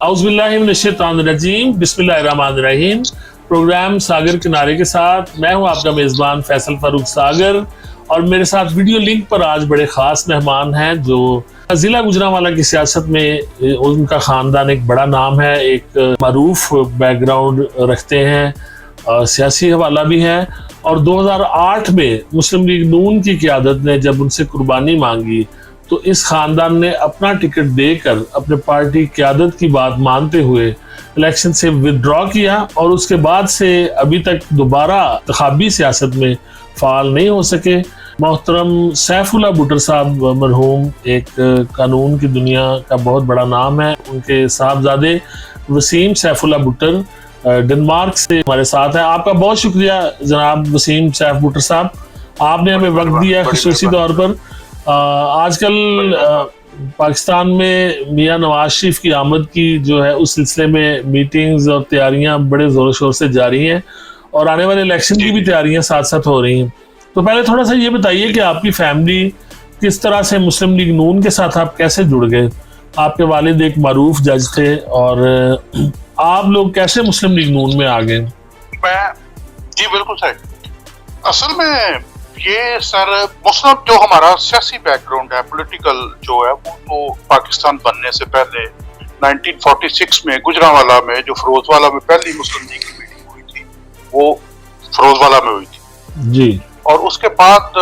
औज़ुबिल्लाहिमिनश्शैतानिर्रजीम बिस्मिल्लाहिर्रहमानिर्रहीम। प्रोग्राम सागर किनारे के साथ मैं हूं आपका मेज़बान फैसल फारूक सागर, और मेरे साथ वीडियो लिंक पर आज बड़े ख़ास मेहमान हैं जो ज़िला गुजरांवाला की सियासत में उनका ख़ानदान एक बड़ा नाम है, एक मरूफ बैकग्राउंड रखते हैं, सियासी हवाला भी है। और 2008 में मुस्लिम लीग नून की क़यादत ने जब उनसे कुर्बानी मांगी तो इस खानदान ने अपना टिकट देकर अपने पार्टी क़यादत की बात मानते हुए इलेक्शन से विदड्रॉ किया, और उसके बाद से अभी तक दोबारा इंतखाबी सियासत में फ़ाल नहीं हो सके। मोहतरम सैफुल्लाह भुट्टर साहब मरहूम एक कानून की दुनिया का बहुत बड़ा नाम है। उनके साहबजादे वसीम सैफुल्लाह भुट्टर डेनमार्क से हमारे साथ हैं। आपका बहुत शुक्रिया जनाब वसीम सैफ भुट्टर साहब, आपने हमें वक्त दिया खुसूसी तौर पर। आजकल पाकिस्तान में मियां नवाज शरीफ की आमद की जो है उस सिलसिले में मीटिंग्स और तैयारियां बड़े ज़ोर शोर से जारी हैं, और आने वाले इलेक्शन की भी तैयारियां साथ साथ हो रही हैं। तो पहले थोड़ा सा ये बताइए कि आपकी फैमिली किस तरह से मुस्लिम लीग नून के साथ आप कैसे जुड़ गए। आपके वालिद एक मारूफ जज थे, और आप लोग कैसे मुस्लिम लीग नून में आ गए? जी बिल्कुल सही। असल में ये सर मुस्लिम जो हमारा सियासी बैकग्राउंड है, पॉलिटिकल जो है, वो तो पाकिस्तान बनने से पहले 1946 में गुजरांवाला में जो फिरोजवाला में पहली मुस्लिम लीग की मीटिंग हुई थी वो फिरोजवाला में हुई थी जी। और उसके बाद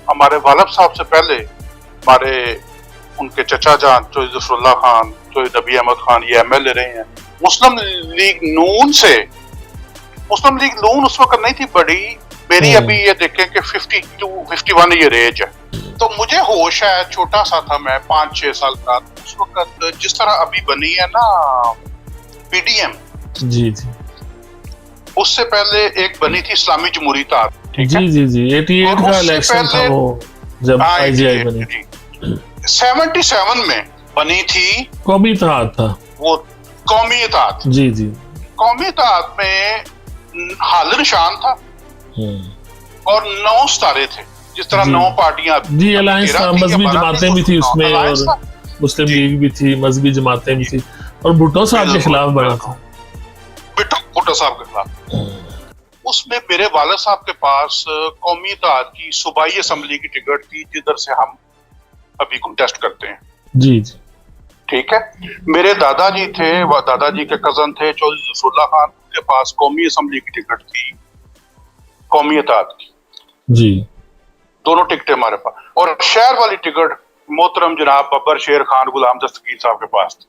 हमारे वालिद साहब से पहले हमारे उनके चचा जान चौधरी ज़फ़रुल्लाह खान, चौधरी नबी अहमद खान, ये MLA रहे हैं। मुस्लिम लीग नून से, मुस्लिम लीग नून उस वक्त नहीं थी बड़ी, मेरी अभी ये देखें कि 52-51 ईयर एज है, तो मुझे होश है, छोटा सा था मैं, 5-6 साल का उस वक्त। जिस तरह अभी बनी है ना PDM, जी जी, उससे पहले एक बनी थी इस्लामी जमहूरी इत्तेहाद, ठीक है? जी 88 का इलेक्शन था वो जब IGI बनी। 77 में बनी थी कौमी इत्तेहाद था वो, कौमी इत्तेहाद। जी जी। कौमी इत्तेहाद में हाल निशान था और 9 सितारे थे, जिस तरह 9 पार्टियां जी, अलायंस मजहबी जमातें भी थी उसमें, और मुस्लिम लीग भी थी, मजहबी जमातें भी थी, और भुट्टो साहब के खिलाफ बना था, भुट्टो साहब के खिलाफ। उसमें मेरे वालिद साहब के पास कौमी इत्तेहाद की सूबाई असेंबली की टिकट थी, जिधर से हम अभी कंटेस्ट करते हैं। जी जी, ठीक है। मेरे दादाजी थे, वह दादाजी के कजन थे चौधरी ज़फ़रुल्लाह खान, उनके पास कौमी असेंबली की टिकट थी, कौमी इत्तेहाद की। जी, दोनों टिकटें हमारे पास, और शहर वाली टिकट मोहतरम जनाब बब्बर शेर खान गुलाम दस्तगीर साहब के पास थी।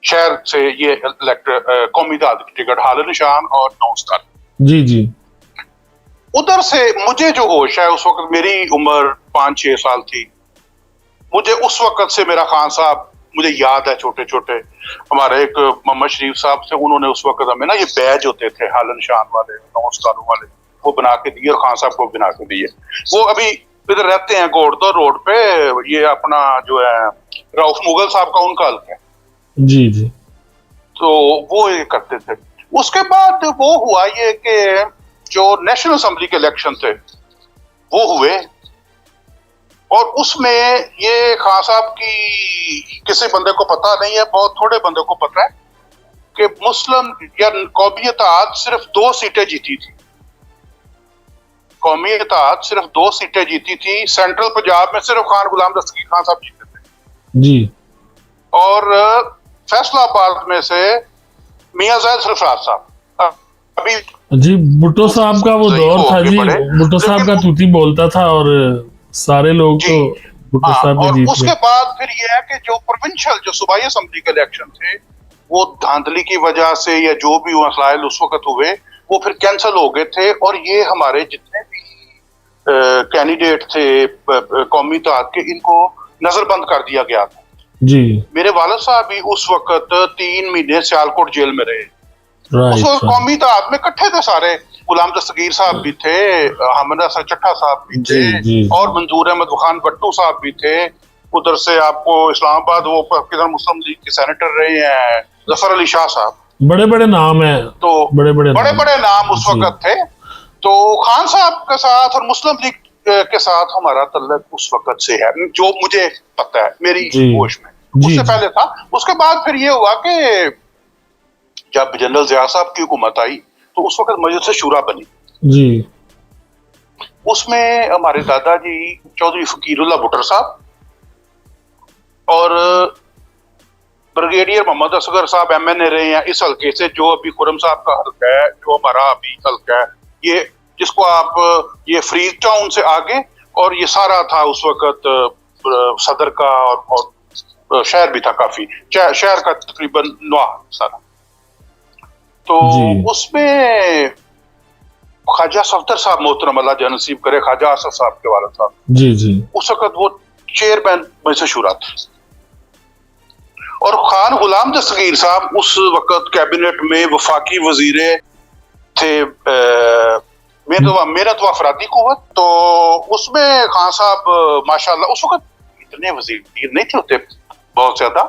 शहर से ये कौमी इत्तेहाद की टिकट, हाल निशान और 9 सितारे। जी जी। उधर से मुझे जो होश है, उस वक्त मेरी उम्र 5-6 साल थी, मुझे उस वक्त से मेरा खान साहब मुझे याद है, छोटे छोटे हमारे एक मोहम्मद शरीफ साहब से, उन्होंने उस वक्त हमें ना ये बैज होते थे हाल निशान वाले, 9 सितारों वाले, वो बना के दिए, और खान साहब को बना के दिए। वो अभी इधर रहते हैं गोड़दो रोड पे, ये अपना जो है रऊफ मुगल साहब का उनका हल्का है। जी जी। तो वो ये करते थे। उसके बाद वो हुआ ये कि जो नेशनल असेंबली के इलेक्शन थे वो हुए, और उसमें ये खान साहब की किसी बंदे को पता नहीं है, बहुत थोड़े बंदे को पता है कि मुस्लिम या कौमी इत्तेहाद सिर्फ 2 सीटें जीती थी। कौमी इत्तेहाद सिर्फ 2 सीटें जीती थी। सेंट्रल पंजाब में सिर्फ खान गुलाम दस्तगीर खान साहब जीते थे जी, और फैसलाबाद में से मियां ज़ैद सरफराज साहब। अभी जी, भुट्टो साहब का वो दौर था जी, भुट्टो साहब का तूती बोलता था और सारे लोग तो भुट्टो साहब ने जीत। उसके बाद फिर ये है कि जो प्रोविंशियल, जो सूबाई असेंबली के इलेक्शन थे, वो धांधली की वजह से या जो भी मसाइल उस वक्त हुए, वो फिर कैंसिल हो गए थे, और ये हमारे जितने भी कैंडिडेट थे कौमी इत्तेहाद के, इनको नजरबंद कर दिया गया था जी। मेरे वालिद साहब भी उस वक्त 3 महीने सियालकोट जेल में रहे। उस वक्त कौमी इत्तेहाद में इकट्ठे थे सारे, गुलाम दस्तगीर साहब भी थे, हामिद हसन चट्टा साहब भी थे, और मंजूर अहमद खान भट्टू साहब भी थे। उधर से आपको इस्लामाबाद वो किधर मुस्लिम लीग के सेनेटर रहे हैं जफर अली शाह साहब, बड़े बड़े नाम है, तो बड़े बड़े नाम उस वक्त थे। तो खान साहब के साथ और मुस्लिम लीग के साथ हमारा तल्लुक उस वक्त से है, जो मुझे पता है मेरी होश में। उससे जी पहले था। उसके बाद फिर ये हुआ कि जब जनरल ज़िया साहब की हुकूमत आई तो उस वक्त मजलिस शूरा बनी। जी उसमें हमारे दादाजी चौधरी फकीरुल्लाह भुट्टर साहब और ब्रिगेडियर मोहम्मद असगर साहब एमएनए रहे हैं इस हल्के से, जो अभी खुरम साहब का हल्का है, जो हमारा अभी हल्का है, ये जिसको आप ये फ्रीज टाउन से आगे, और ये सारा था उस वक्त सदर का और शहर भी था काफी, शहर का तकरीबन नौ सारा। तो जी उसमें ख्वाजा सफदर साहब मोहतरम अल्लाह जन्नत नसीब करे, ख्वाजा आसफ साहब के वालिद साहब, जी जी उस वक्त वो चेयरमैन मजलिस शूरा थे। और खान गुलाम दस्तगीर साहब उस वक्त कैबिनेट में वफाकी वजीरे थे, मेहनत व अफरादी कुव्वत। तो उसमें खान साहब माशाल्लाह उस वक्त इतने वजीर नहीं थे होते बहुत ज्यादा,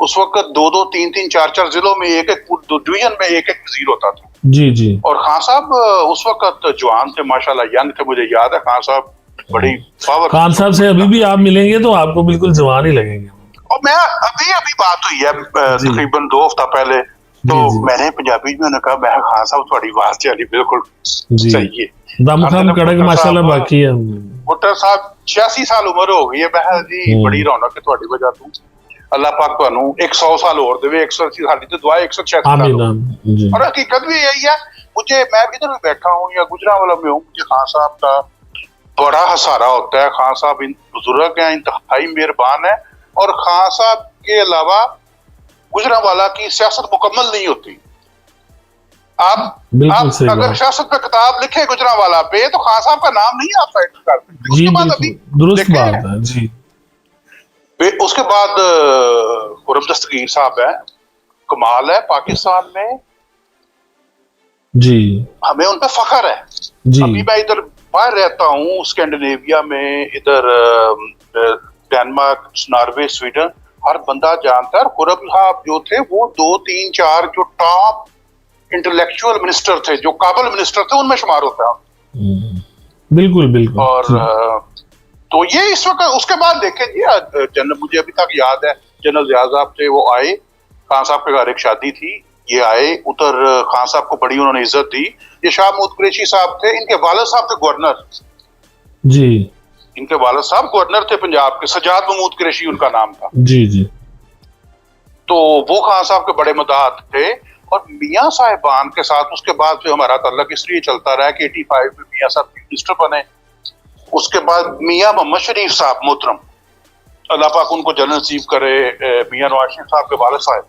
उस वक्त 2-2, 3-3, 4-4 जिलों में एक डिवीजन में एक वजीर होता था। जी जी और खान साहब उस वक्त जवान थे माशाल्लाह, यंग थे। मुझे याद है खान साहब बड़ी पावर। खान साहब से अभी भी आप मिलेंगे तो आपको बिल्कुल जवान ही लगेंगे। और मैं अभी बात हुई है तकरीबन 2 हफ्ता पहले, तो जी। मैंने पंजाबी में उन्होंने कहा, मैं खान साहब थोड़ी आवाज चली बिल्कुल जी सही है, दमखम कड़क माशाल्लाह बाकी है। भुट्टर साहब 86 साल उम्र हो गई है, मैं जी बड़ी रौनक है थोड़ी वजह तू, अल्लाह पाक तुहानू 100 साल और देवे, 180 साल की दुआ, 186 साल। आमीन। और हकीकत भी यही है। मुझे, मैं इधर भी बैठा हूँ या गुजरांवाला में हूँ, मुझे खान साहब का बड़ा हसारा होता है। खान साहब बुजुर्ग हैं, इंतहाई मेहरबान है, और खान साहब के अलावा गुजरांवाला की सियासत मुकम्मल नहीं होती। आप अगर सियासत पे किताब लिखे गुजरांवाला पे तो खान साहब का नाम नहीं आप साइड कर सकते। उसके बाद अभी दुरुस्त बात है जी। उसके बाद खुरम दस्तगीर साहब है, कमाल है पाकिस्तान में जी, हमें उन पे फख्र है जी। अभी मैं इधर बाहर रहता हूँ स्कैंडिनेविया में, इधर डेनमार्क, नॉर्वे, स्वीडन, हर बंदा जानता है खुरम साहब जो थे वो 2, 3, 4 जो टॉप इंटेलेक्चुअल मिनिस्टर थे, जो काबल मिनिस्टर थे, उनमें शुमार होता है। बिल्कुल। और तो ये इस वक्त, उसके बाद देखें जी, जनरल, मुझे अभी तक याद है जनरल ज़िया साहब थे, वो आए, खान साहब के घर एक शादी थी, ये आए उधर, खान साहब को बड़ी उन्होंने इज्जत दी। ये शाह महमूद कुरैशी साहब थे, इनके वालिद साहब थे गवर्नर जी, इनके वालिद साहब गवर्नर थे पंजाब के, सजाद महमूद कुरैशी उनका नाम था जी। तो वो खान साहब के बड़े मदाद थे। और मियाँ साहिबान के साथ उसके बाद फिर हमारा ताल्लुक इसलिए चलता रहा कि 85 में मियाँ साहब मिनिस्टर बने। उसके बाद मियाँ मोहम्मद शरीफ साहब मोहतरम, अल्लाह पाक उनको जन्नत नसीब करे, मियाँ नवाज शरीफ साहब के वालिद साहब,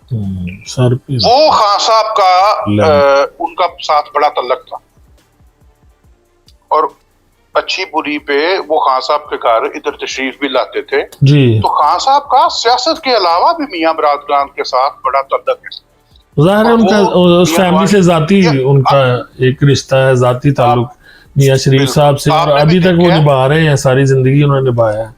वो खान साहब का उनका साथ बड़ा ताल्लुक था। और अच्छी बुरी पे वो खान साहब के घर इधर तशरीफ भी लाते थे जी। तो खान साहब का सियासत के अलावा भी मियाँ बरादरान के साथ बड़ा ताल्लुक है। ज़ाहिर है उनका उस फैमिली से जाती उनका एक रिश्ता है, जाती ताल्लुक मियाँ शरीफ साहब से, और अभी तक वो निभा रहे हैं, सारी जिंदगी उन्होंने निभाया है,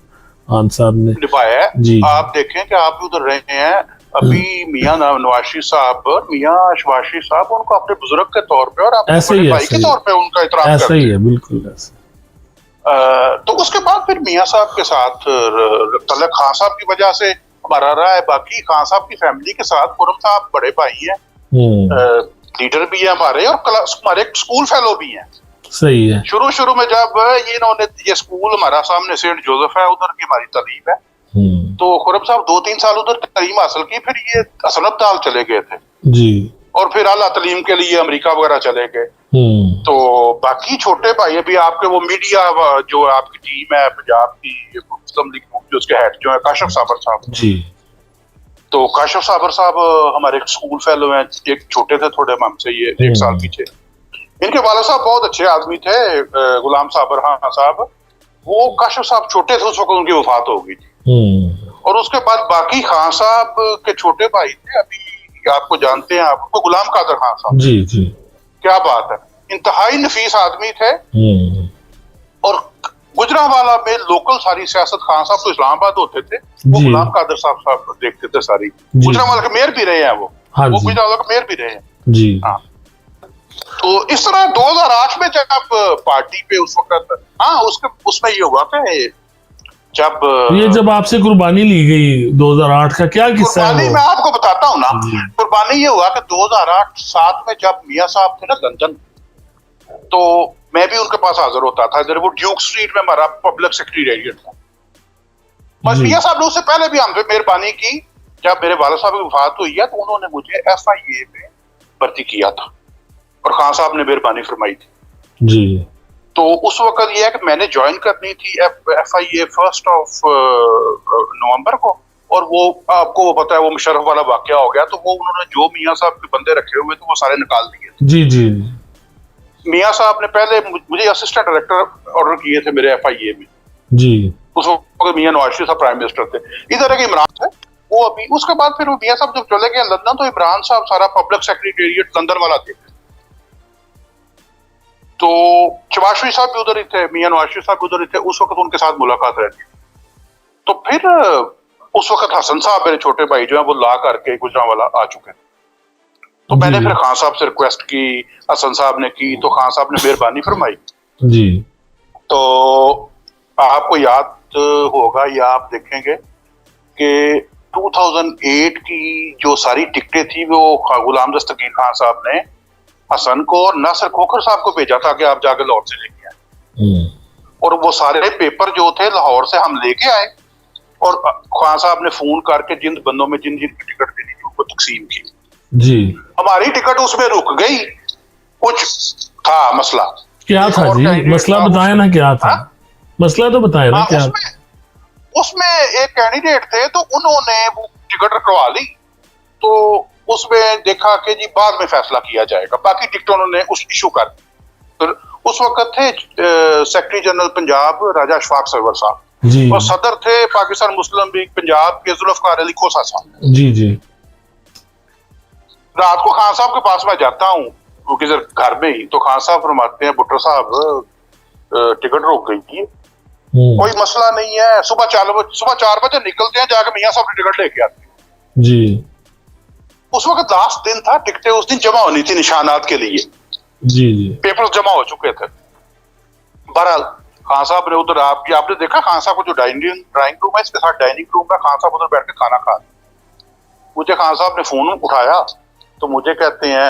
खान साहब ने निभाया है जी। आप देखें कि आप उधर रहे हैं अभी, मियाँ नवाज शरीफ साहब, मियाँ शहबाज शरीफ साहब, उनको अपने बुजुर्ग के तौर पे और अपने भाई के तौर पे उनका एहतराम करते हैं। ऐसा ही है, बिल्कुल ऐसा। तो उसके बाद फिर मियाँ साहब के साथ तलक खान साहब की वजह से हमारा रहा है। बाकी खान साहब की फैमिली के साथ खुरम साहब बड़े भाई हैं, लीडर भी है हमारे, और हमारे स्कूल फेलो भी हैं। सही है। शुरू में जब ये स्कूल हमारा सामने सेंट जोसेफ है, उधर की हमारी तालीम है, तो खुरम साहब 2-3 साल उधर तालीम हासिल की, फिर ये असलबदाल चले गए थे जी, और फिर आला तालीम के लिए अमेरिका वगैरह चले गए। तो बाकी छोटे भाई अभी आपके वो मीडिया जो आपकी टीम है पंजाब की, मुस्लिम लीग जो उसके हेड जो है काशिफ साबर साहब जी, तो काशिफ साबर साहब हमारे स्कूल फेलो हैं, एक छोटे थे थोड़े हमसे, ये 1 साल पीछे। इनके वाला साहब बहुत अच्छे आदमी थे, गुलाम साबर हाँ साहब, वो काशिफ साहब छोटे थे उस वक्त उनकी वफात हो गई थी। और उसके बाद बाकी खान साहब के छोटे भाई थे, अभी आपको जानते हैं आप, तो गुलाम कादर खान साहब जी जी, क्या बात है, इंतहाई नफीस आदमी थे। और गुजरांवाला में लोकल सारी सियासत, खान साहब तो इस्लामाबाद होते थे, वो गुलाम कादर साहब देखते थे सारी। गुजरांवाला के मेयर भी रहे हैं वो गुजरांवाला के मेयर भी रहे हैं जी। हाँ, तो इस तरह 2008 में जब पार्टी पे उस वक्त, हाँ उसमें ये हुआ कि जब ये जब आपसे कुर्बानी ली गई 2008 का क्या किस्सा है कुर्बानी वो? मैं आपको बताता हूँ ना। जी। कुर्बानी ये हुआ कि 2008-7 में जब मियाँ साहब थे ना लंदन, तो मैं भी उनके पास हाजिर होता था। इधर वो ड्यूक स्ट्रीट में हमारा पब्लिक सेक्रेटेरिएट था। और जी मियाँ साहब ने उससे पहले भी हम पे मेहरबानी की। जब मेरे वाला साहब की वफात हुई है तो उन्होंने मुझे FIA में भर्ती किया था और खान साहब ने मेहरबानी फरमाई थी। जी तो उस वक्त ये है कि मैंने ज्वाइन करनी थी FIA 1 नवंबर को, और वो आपको वो पता है वो मुशर्रफ वाला वाकया हो गया, तो वो उन्होंने जो मियाँ साहब के बंदे रखे हुए थे वो सारे निकाल दिए। जी जी मियाँ साहब ने पहले मुझे असिस्टेंट डायरेक्टर ऑर्डर किए थे मेरे FIA में। जी उस वक्त मियाँ नवाज शरीफ साहब प्राइम मिनिस्टर थे। इधर एक इमरान थे, वो अभी उसके बाद फिर वो मियाँ साहब जब चले गए लंदन तो इमरान साहब सारा पब्लिक सेक्रेटेरिएट लंदन वाला थे। तो शहबाज शरीफ साहब भी उधर ही थे, मियाँ नवाज शरीफ साहब भी उधर ही थे। उस वक्त उनके साथ मुलाकात रहती। तो फिर उस वक्त हसन साहब मेरे छोटे भाई जो है वो ला करके गुजरांवाला आ चुके थे। तो मैंने फिर खान साहब से रिक्वेस्ट की, हसन साहब ने की, तो खान साहब ने मेहरबानी फरमाई। जी तो आपको याद होगा या आप देखेंगे कि 2008 की जो सारी टिकटें थी वो गुलाम दस्तगीर खान साहब ने हसन को और नासिर खोखर साहब को भेजा था कि आप जाके लाहौर से लेके आए। और वो सारे पेपर जो थे लाहौर से हम लेके आए और खान साहब ने फोन करके जिन बंदों में जिन जिन की टिकट देनी थी उनको तकसीम की। जी हमारी टिकट उसमें रुक गई। कुछ था मसला। क्या था जी? मसला बताया ना क्या था? मसला तो बताया ना क्या? उसमें एक कैंडिडेट थे तो उन्होंने वो टिकट रखवा ली। तो उसमें देखा कि जी बाद में फैसला किया जाएगा, बाकी टिकट उन्होंने उस इशू कर दी। तो उस वक्त थे सेक्रेटरी जनरल पंजाब राजा अशफाक सरवर साहब और सदर थे पाकिस्तान मुस्लिम लीग पंजाब के जुल्फकार अली खोसा साहब। जी जी। रात को खान साहब के पास मैं जाता हूँ किधर घर में ही, तो खान साहब फरमाते हैं बुट्टर साहब टिकट रोक गई थी, कोई मसला नहीं है, सुबह 4 बजे निकलते हैं, जाके मियाँ साहब की टिकट लेके आते हैं। जी उस वक्त लास्ट दिन था, टिकटें उस दिन जमा होनी थी निशानात के लिए। जी जी पेपर्स जमा हो चुके थे। बहरहाल खान साहब ने उधर आपने देखा खान साहब को जो ड्राइंग रूम है इसके साथ डाइनिंग रूम है, खान साहब उधर बैठ के खाना खा। मुझे खान साहब ने फोन उठाया तो मुझे कहते हैं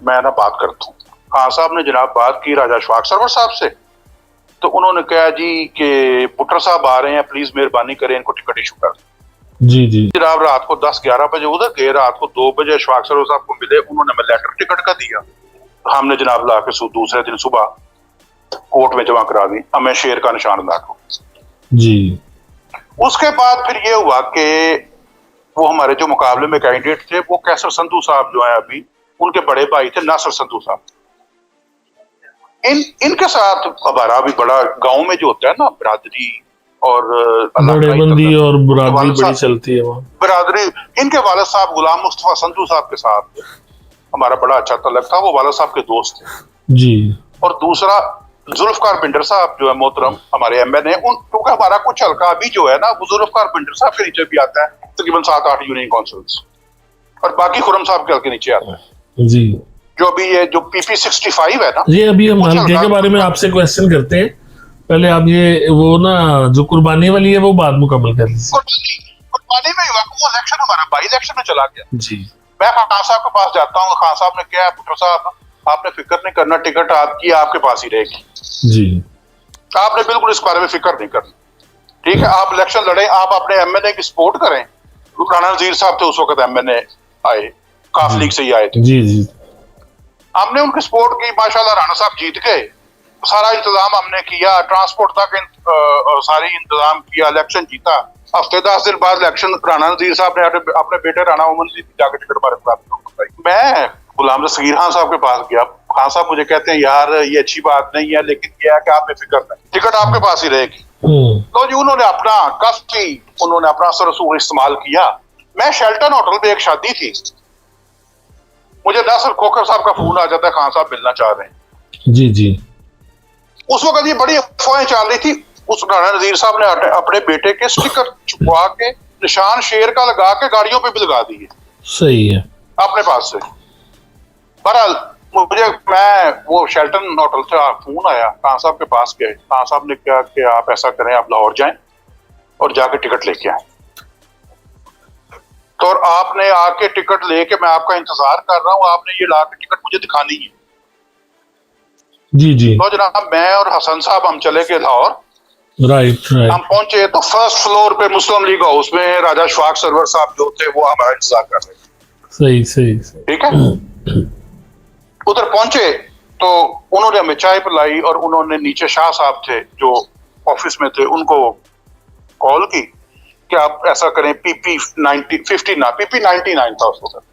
मैं ना बात करता हूँ। खान साहब ने जनाब बात की राजा अशफाक सरवर साहब से, तो उन्होंने कहा जी कि बुट्टर साहब आ रहे हैं, प्लीज मेहरबानी करें इनको टिकट इशू कर। जी जी। जनाब रात को 10-11 बजे उधर गए, रात को 2 बजे अशफाक सरवर साहब को मिले, उन्होंने मैं लेटर टिकट का दिया। हमने जनाब ला के दूसरे दिन सुबह कोर्ट में जमा करा दी, हमें शेर का निशान ला के। जी। उसके बाद फिर ये हुआ कि वो हमारे जो मुकाबले में कैंडिडेट थे वो कैसर संधू साहब जो है अभी, उनके बड़े भाई थे नासिर संधू साहब। इनके साथ हमारा भी बड़ा गांव में जो होता है ना बरादरी और बड़ेबंदी और बरादरी बड़ी चलती है वहाँ। बरादरी, इनके वालिद साहब गुलाम मुस्तफा संधू साहब के साथ हमारा बड़ा अच्छा तल्लक था, वो वालिद साहब के दोस्त थे जी। और दूसरा जुल्फकार बिंडर साहब जो है मोहतरम हमारे MN उन क्योंकि हमारा कुछ हल्का अभी जो है ना वो जुल्फकार बिंडर साहब के नीचे भी आता है, तकरीबन 7-8 यूनियन काउंसिल्स, और बाकी खुरम साहब के हल्के नीचे आता है जी। जो अभी ये जो PP65 है ना जी, अभी हम हल्के के बारे में आपसे क्वेश्चन करते हैं, पहले आप ये वो ना जो कुर्बानी वाली है वो बाद मुकम्मल कर लीजिए। कुर्बानी में वो इलेक्शन हमारा बाई इलेक्शन में चला गया जी। मैं खान साहब के पास जाता हूँ, खान साहब ने क्या पुत्र साहब आपने फिक्र नहीं करना, टिकट आपकी आपके पास ही रहेगी जी, आपने बिल्कुल इस बारे में फिक्र नहीं करना, ठीक है। आप इलेक्शन लड़े, आप अपने MNA की सपोर्ट करें। राणा नजीर साहब थे उस वक्त MNA आए, काफ लीग से ही आए थे जी जी। हमने उनकी सपोर्ट की, माशाल्लाह राणा साहब जीत गए, सारा इंतजाम हमने किया, ट्रांसपोर्ट तक सारी इंतजाम किया, इलेक्शन जीता। हफ्ते 10 दिन बाद इलेक्शन राणा नजीर साहब ने अपने बेटे राणा मोहम्मद जी जाके टिकट मारे खिलाफ। मैं गुलाम दस्तगीर खान साहब के पास गया, खान साहब मुझे कहते हैं यार ये अच्छी बात नहीं है, लेकिन क्या है कि आप बेफिक्र नहीं, टिकट आपके पास ही रहेगी। तो जी उन्होंने अपना असर रसूख इस्तेमाल किया। मैं शेल्टन होटल में एक शादी थी, मुझे नासिर खोखर साहब का फोन आ जाता है, खान साहब मिलना चाह रहे हैं जी जी। उस वक्त ये बड़ी अफवाहें चल रही थी, उस राणा नजीर साहब ने अपने बेटे के स्टिकर छुपवा के निशान शेर का लगा के गाड़ियों पे भी लगा दिए, सही है, अपने पास से। बहरहाल मैं वो शेल्टन होटल से फोन आया, खान साहब के पास गए, खान साहब ने कहा कि आप ऐसा करें आप लाहौर जाएं, और जाके टिकट लेके आए। तो और आपने आके टिकट लेके, मैं आपका इंतजार कर रहा हूँ, आपने ये लाके टिकट मुझे दिखानी है। जी जी। तो जनाब मैं और हसन साहब हम चले गए लाहौर। राइट हम राइट। पहुंचे तो फर्स्ट फ्लोर पे मुस्लिम लीग हाउस में राजा शफाक सरवर साहब जो थे वो हमारा इंतजार कर रहे थे। सही सही सही। ठीक है, उधर पहुंचे तो उन्होंने हमें चाय पिलाई और उन्होंने नीचे शाह साहब थे जो ऑफिस में थे, उनको कॉल की कि आप ऐसा करें, पीपी 50 ना पीपी 99 था उस वक्त।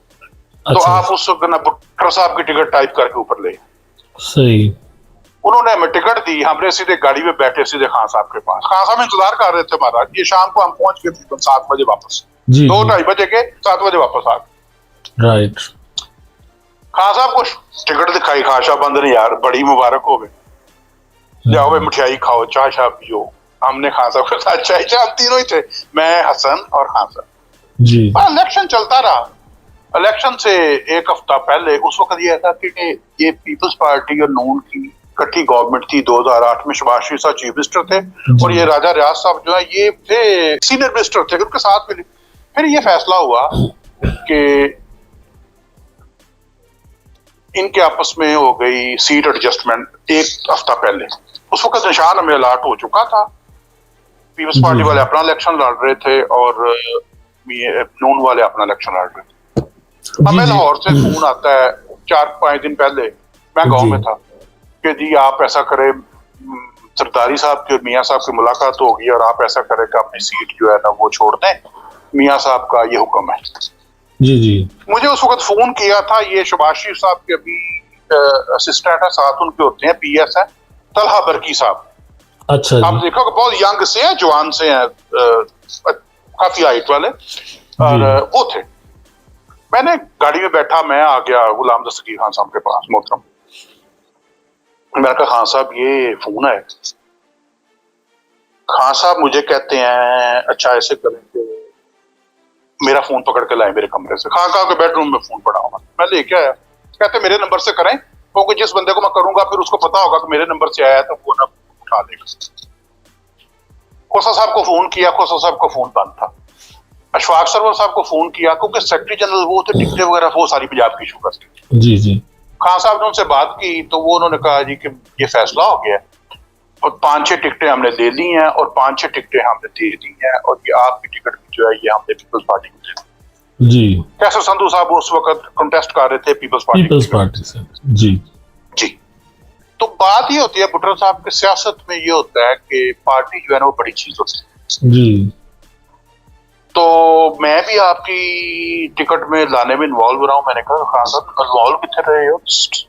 तो अच्छा आप उस वक्त ना भुट्टो साहब की टिकट टाइप करके ऊपर ले। सही। उन्होंने हमें टिकट दी, हमने सीधे गाड़ी में बैठे सीधे खान साहब के पास। खान साहब इंतजार कर रहे थे हमारा। ये शाम को हम पहुंच गए थे 7 बजे वापस, जी 2-2:30 बजे के 7 बजे वापस आ गए। राइट। खान साहब को टिकट दिखाई, खाशा बंद ने, यार बड़ी मुबारक हो गई, जाओ भाई मिठाई खाओ, चाय शाह पियो। हमने खान साहब के साथ चाय हम तीनों ही थे, मैं, हसन और खान साहब। जी इलेक्शन चलता रहा। इलेक्शन से एक हफ्ता पहले उस वक्त ये था कि ये पीपल्स पार्टी और नून की इकट्ठी गवर्नमेंट थी। 2008 में शहबाज शरीफ साहब चीफ मिनिस्टर थे और ये राजा रियाज साहब जो है ये थे सीनियर मिनिस्टर थे, उनके साथ मिले। फिर ये फैसला हुआ कि इनके आपस में हो गई सीट एडजस्टमेंट एक हफ्ता पहले। उस वक्त निशान हमें अलर्ट हो चुका था। पीपल्स पार्टी वाले अपना इलेक्शन लड़ रहे थे और नून वाले अपना इलेक्शन लड़ रहे थे। हमें लाहौर से फोन आता है 4-5 दिन पहले, मैं गांव में था, कि जी आप ऐसा करें, सरदारी साहब की और मियाँ साहब की मुलाकात होगी और आप ऐसा करें कि अपनी सीट जो है ना वो छोड़ दें, मियाँ साहब का ये हुक्म है। जी जी। मुझे उस वक्त फोन किया था, ये शहबाज शरीफ साहब के अभी असिस्टेंट है, साथ उनके होते हैं पीएस है, तलहा बरकी साहब। अच्छा, आप देखो बहुत यंग से हैं, जवान से हैं, काफी हाइट वाले, और वो थे। मैंने गाड़ी में बैठा, मैं आ गया गुलाम दस्तगीर खान साहब के पास, मोहतरम। मैंने कहा खान साहब ये फोन है। खान साहब मुझे कहते हैं अच्छा ऐसे करें कि मेरा फोन पकड़ के लाए मेरे कमरे से। खान साहब के बेडरूम में फोन पड़ा हुआ, मैं लेके आया। कहते मेरे नंबर से करें, क्योंकि जिस बंदे को मैं करूंगा फिर उसको पता होगा कि मेरे नंबर से आया, तो वो ना उठा लेगा। खोसा साहब को फोन किया, खोसा साहब का फोन बंद था। अशफाक सरवर साहब को फोन किया, क्योंकि सेक्रेटरी जनरल वो थे, टिकटें वगैरह वो सारी पंजाब की शुगर थी। जी जी। खान साहब ने उनसे बात की तो वो उन्होंने कहा जी कि ये फैसला हो गया और 5-6 टिकटें हमने ले ली हैं और 5-6 टिकटें हमने दे दी हैं और ये आपकी टिकट जो है ये हमने पीपल्स पार्टी को दे दी। जी। कैसर संधू साहब उस वक्त कंटेस्ट कर रहे थे पीपल्स पार्टी से। जी जी। तो बात ये होती है भुट्टो साहब की सियासत में, ये होता है कि पार्टी जो है ना वो बड़ी चीज होती है। जी। तो मैं भी आपकी टिकट में लाने में इन्वॉल्व रहा हूं। मैंने कहा खान साहब इन्वॉल्व कितने रहे हो,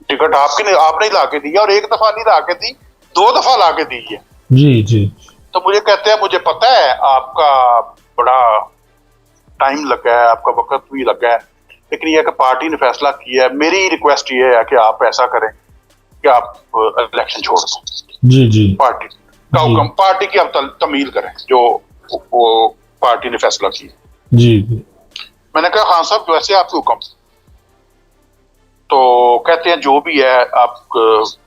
टिकट आपने ला के दी है और एक दफा नहीं ला के दी, 2 दफा ला के दी है। जी जी। तो मुझे कहते हैं मुझे पता है आपका बड़ा टाइम लगा है, आपका वक्त भी लगा है, लेकिन यह कि पार्टी ने फैसला किया है। मेरी रिक्वेस्ट ये है कि आप ऐसा करें कि आप इलेक्शन छोड़ दो। जी जी। पार्टी का हुक्म, पार्टी की आप तमील करें जो वो पार्टी ने फैसला किया। जी। मैंने कहा खान साहब वैसे आपके हुक्म। तो कहते हैं जो भी है आप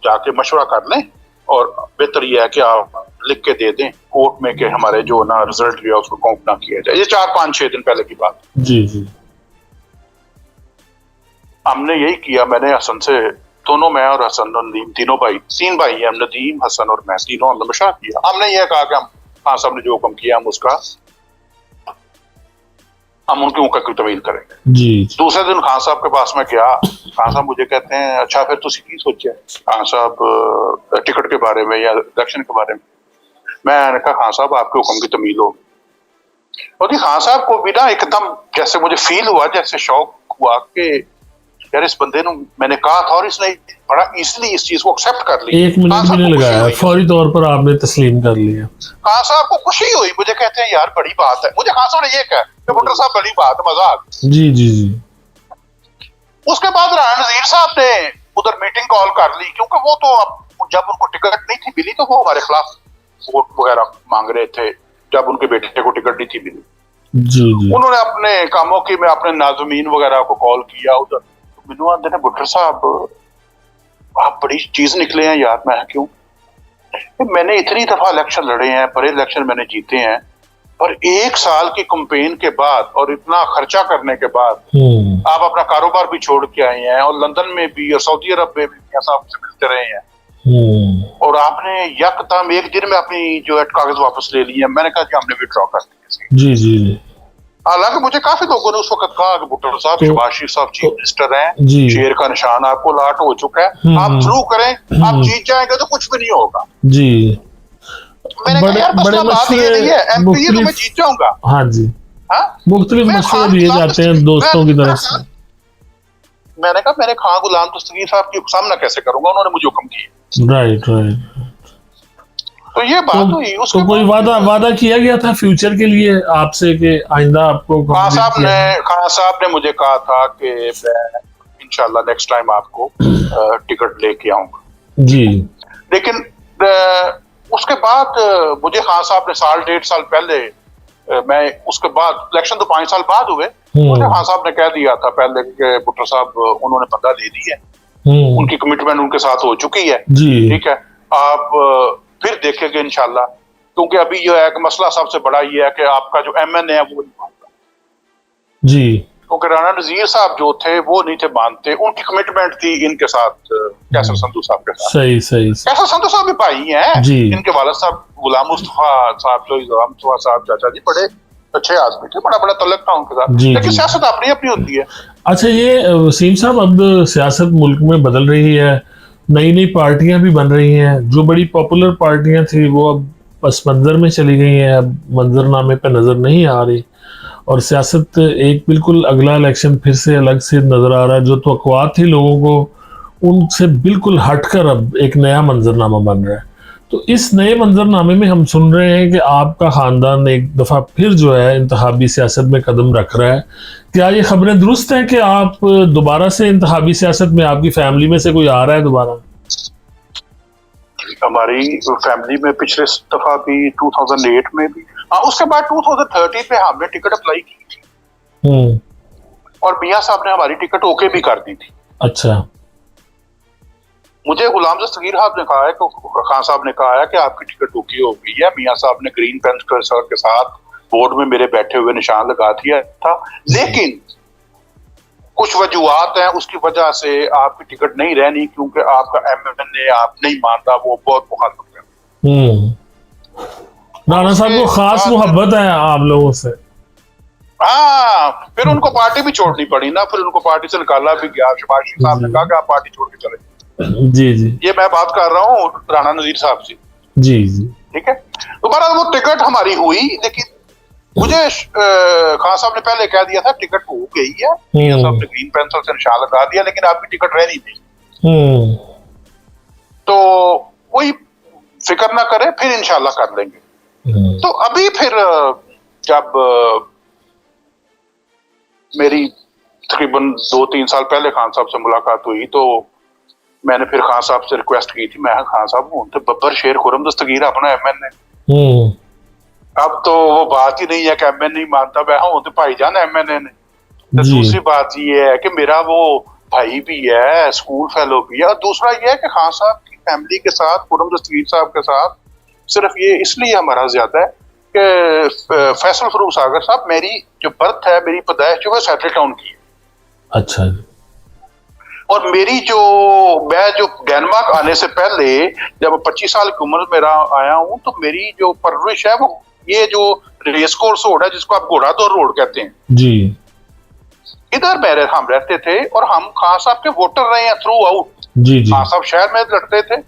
जाके मशवरा कर लें और बेहतर यह है कि आप लिख के दे दें कोर्ट में कि हमारे जो ना रिजल्ट जो है उसको काउंट ना किया जाए। ये 4-5-6 दिन पहले की बात। जी जी। हमने यही किया, मैंने हसन से, दोनों मैं और हसन और नदीम, तीन भाई हैं, नदीम, हसन और मैं, तीनों हमने मशवरा किया। हमने यह कहा कि हम खान साहब ने जो हुक्म किया हम उनके मुकद्दर की तमील करेंगे। जी। दूसरे दिन खान साहब के पास में गया। खान साहब मुझे कहते हैं अच्छा फिर तुसी की सोचा खान साहब टिकट के बारे में या इलेक्शन के बारे में। मैंने कहा खान साहब आपके हुक्म की तमील हो। और खान साहब को भी ना एकदम जैसे मुझे फील हुआ, जैसे शौक हुआ कि यार इस बंदे ने मैंने कहा था और इसने बड़ा इजीली इस चीज को एक्सेप्ट कर लिया। 1 मिनट भी नहीं लगाया, फौरी तौर पर आपने तस्लीम कर लिया। खान साहब को खुशी हुई, मुझे कहते हैं यार बड़ी बात है। मुझे खान साहब ने ये कहा कि भुट्टो साहब बड़ी बात है, मजा आ गया। जी जी जी। उसके बाद राणा नजीर साहब ने उधर मीटिंग कॉल कर ली, क्योंकि वो तो जब उनको टिकट नहीं थी मिली तो वो हमारे खिलाफ वोट वगैरह मांग रहे थे, जब उनके बेटे को टिकट नहीं थी मिली। जी जी। उन्होंने अपने कामों की में अपने नाज़मीन वगैरह को कॉल किया उधर। मैनू आते ने भुट्टो साहब आप बड़ी चीज निकले हैं यार। मैं क्यों, मैंने इतनी दफा इलेक्शन लड़े हैं, बड़े इलेक्शन मैंने जीते हैं, और 1 साल की कैंपेन के बाद और इतना खर्चा करने के बाद आप अपना कारोबार भी छोड़ के आए हैं और लंदन में भी और सऊदी अरब में भी मियां साहब से मिलते रहे हैं और आपने यकदम एक दिन में अपनी जो है कागज वापस ले लिए। मैंने कहा कि हमने विड्रॉ कर दिए। जी जी। हालांकि मुझे काफी लोगों ने उस वक्त कहा कि भुट्टो साहब, शहबाज शरीफ साहब चीफ मिनिस्टर हैं, शेर का निशान आपको लाट हो चुका है, आप थ्रू करें, आप जीत जाएंगे तो कुछ भी नहीं होगा। जी। मैंने कहा यार मसला बात ये नहीं है, एमपी तो मैं जीत जाऊंगा। हाँ जी, मुख्तलिफ मशवरे दिए जाते हैं दोस्तों की तरफ से। मैंने कहा मैंने खान गुलाम दस्तगीर साहब की सामना कैसे करूंगा, उन्होंने मुझे हुक्म किया। Right right. तो ये बात हुई। तो कोई वादा किया गया था फ्यूचर के लिए आपसे कि आइंदा आपको? खान साहब ने मुझे कहा था कि मैं इंशाल्लाह नेक्स्ट टाइम आपको टिकट लेके आऊंगा जी। लेकिन उसके बाद मुझे खान साहब ने 1.5 साल पहले, मैं उसके बाद इलेक्शन तो 5 साल बाद हुए, मुझे खान साहब ने कह दिया था पहले कि भुट्टो साहब उन्होंने बंदा दे दी है, उनकी कमिटमेंट उनके साथ हो चुकी है, ठीक है, आप फिर देखेंगे इंशाल्लाह। क्योंकि अभी जो है कि मसला सबसे बड़ा ये है कि आपका जो एमएनए है वो नहीं मानता जी। क्योंकि राणा नजीर साहब जो थे वो नहीं थे मानते, उनकी कमिटमेंट थी इनके साथ, कैसर संधू साहब के साथ। सही सही। कैसर संधू साहब भी भाई हैं जी। इनके वालिद साहब गुलाम मुस्तफा साहब, जो गुलाम मुस्तफा साहब चाचा जी बड़े अच्छे आदमी थे, बड़ा बड़ा तल्लक था उनके साथ, लेकिन सियासत अपनी अपनी होती है। अच्छा, ये वसीम साहब, अब सियासत मुल्क में बदल रही है, नई नई पार्टियां भी बन रही हैं। जो बड़ी पॉपुलर पार्टियां थी वो अब पस मंजर में चली गई हैं, अब मंजरनामे पे नजर नहीं आ रही, और सियासत एक बिल्कुल अगला इलेक्शन फिर से अलग से नजर आ रहा है। जो तवक्कुआत थी लोगों को उनसे बिल्कुल हटकर अब एक नया मंजरनामा बन रहा है। तो इस नए मंजरनामे में हम सुन रहे हैं कि आपका खानदान एक दफा फिर जो है इंतखाबी सियासत में कदम रख रहा है। क्या ये खबरें दुरुस्त हैं कि आप दोबारा से इंतखाबी सियासत में, आपकी फैमिली में से कोई आ रहा है दोबारा? हमारी फैमिली में पिछले दफा भी 2008 में भी, उसके बाद 2013 पे हमने टिकट अप्लाई की थी और मियां साहब ने हमारी टिकट ओके भी कर दी थी। अच्छा। मुझे गुलाम दस्तगीर साहब ने कहा है कि खान साहब ने कहा है कि आपकी टिकट ओके हो गई है। मियां साहब ने ग्रीन पेन के साथ बोर्ड में मेरे बैठे हुए निशान लगा दिया था, लेकिन कुछ वजूहात हैं उसकी वजह से आपकी टिकट नहीं रहनी, क्योंकि आपका एमएनए आप नहीं मानता, वो बहुत मुखालिफ है। राणा साहब को खास मोहब्बत है आप लोगों से। फिर उनको पार्टी भी छोड़नी पड़ी ना, फिर उनको पार्टी से निकाला भी गया। शहबाज शरीफ साहब ने कहा कि आप पार्टी छोड़ के चले। जी जी। ये मैं बात कर रहा हूँ राणा नजीर साहब से। जी जी। ठीक है। दोबारा वो टिकट हमारी हुई, लेकिन मुझे खान साहब ने पहले कह दिया था टिकट हो गई है, मियां साहब ने ग्रीन पेंसिल से निशान लगा दिया, लेकिन आपकी टिकट रहनी नहीं। तो कोई फिक्र ना करे, फिर इंशाल्लाह कर लेंगे। तो अभी फिर जब मेरी तकरीबन 2-3 साल पहले खान साहब से मुलाकात हुई, तो मैंने फिर खान साहब से रिक्वेस्ट की थी, मैं खान साहब हूं तो बब्बर शेर खुरम दस्तगीर अपना एमएनए। अब तो वो बात ही नहीं है कि एमएनए नहीं मानता, मैं हूं तो भाईजान एमएनए ने। तो दूसरी बात ये है कि मेरा वो भाई भी है, स्कूल फेलो भी है, और दूसरा ये है कि खान साहब की फैमिली के साथ, खुरम दस्तगीर साहब के साथ सिर्फ ये इसलिए हमारा ज्यादा है कि फैसल फरूख सागर साहब, मेरी जो बर्थ है, मेरी पैदाइश जो है सेटल टाउन की है। अच्छा। और मेरी मैं जो डेनमार्क आने से पहले जब 25 साल की उम्र मेरा आया हूं, तो मेरी जो परवरिश है वो ये जो रेस कोर्स रोड है, जिसको आप घोड़ा दौड़ रोड कहते हैं जी, इधर हम रहते थे, और हम खान साहब के वोटर रहे हैं थ्रू आउट। जी जी। खान साहब शहर में लड़ते थे,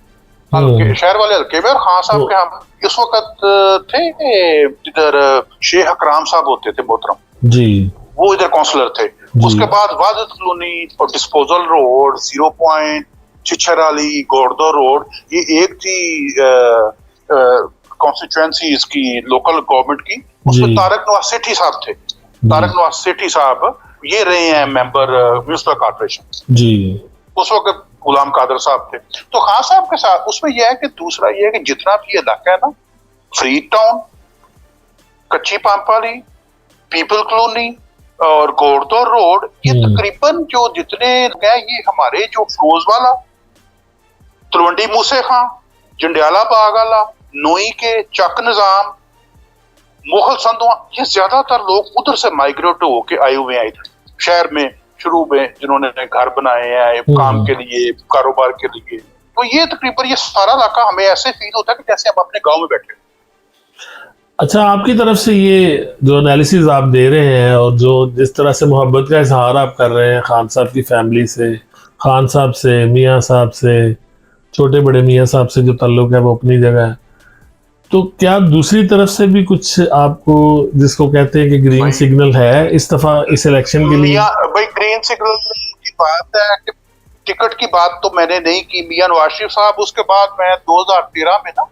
शहर वाले हल्के में, और खान साहब के हम इस वक्त थे इधर शेख अकराम साहब होते थे मोहतरम जी, वो इधर काउंसलर थे। उसके बाद वाजिद कॉलोनी और disposal road, 0 point, Chhichhar Ali, Gordo road, ये एक थी कॉन्स्टिट्यूएंसी इसकी लोकल गवर्नमेंट की। उसमें तारक नवाज सेठी साहब थे। तारक नवाज सेठी साहब ये रहे हैं मेंबर म्युनिसिपल कॉर्पोरेशन जी। उस वक्त गुलाम कादर साहब थे। तो खान साहब के साथ उसमें यह है कि दूसरा यह है कि जितना भी इलाका है ना, फ्रीड टाउन, कच्ची पाम्पाली, पीपल कॉलोनी और गोरदो रोड, ये तकरीबन जो जितने हैं ये हमारे जो फिरोज वाला, तलवंडी मूसे खां, जंडियाला बाग वाला, नोई के, चक निजाम, मुगल संतों, ये ज्यादातर लोग उधर से माइग्रेट होके आए हुए हैं इधर शहर में शुरू में, जिन्होंने घर बनाए हैं काम के लिए, कारोबार के लिए। तो ये तकरीबन ये सारा इलाका हमें ऐसे फील होता है कि जैसे हम अपने गांव में बैठे। अच्छा, आपकी तरफ से ये जो एनालिसिस आप दे रहे हैं और जो जिस तरह से मोहब्बत का इजहार आप कर रहे हैं खान साहब की फैमिली से, खान साहब से, मियाँ साहब से, छोटे बड़े मियाँ साहब से जो ताल्लुक है वो अपनी जगह है, तो क्या दूसरी तरफ से भी कुछ आपको, जिसको कहते हैं कि ग्रीन सिग्नल है इस दफा इस इलेक्शन के लिए? भाई ग्रीन सिग्नल की बात है कि टिकट की बात तो मैंने नहीं की। मियां नवाज शरीफ साहब, उसके बाद मैं 2013 में ना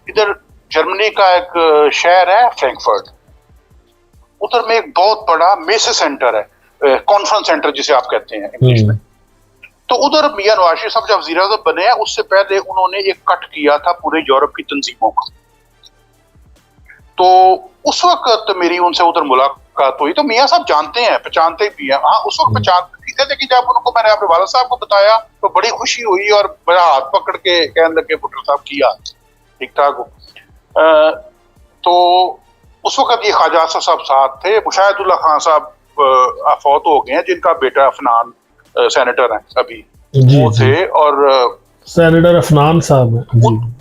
इधर जर्मनी का एक शहर है फ्रैंकफर्ट, उधर में एक बहुत बड़ा मेसे सेंटर है, कॉन्फ्रेंस सेंटर जिसे आप कहते हैं इंग्लिश में। तो उधर मियां नवाज शरीफ साहब जब वज़ीर आज़म बने हैं, उससे पहले उन्होंने एक कट किया था पूरे यूरोप की तंजीमों का। तो उस वक्त मेरी उनसे उधर मुलाकात हुई, तो मियां साहब जानते हैं, पहचानते भी हैं। हाँ, उस वक्त पहचानते थे, लेकिन जब उनको मैंने अपने वालिद साहब को बताया तो बड़ी खुशी हुई और मेरा हाथ पकड़ के कहने लगे, भुट्टो साहब किया ठीक ठाक हो। तो उस वक्त ये ख्वाजा आसिफ साहब साथ थे, मुशाहिदुल्लाह खान साहब फौत हो गए हैं, जिनका बेटा अफनान सेनेटर है अभी, वो थे। और सेनेटर अफनान साहब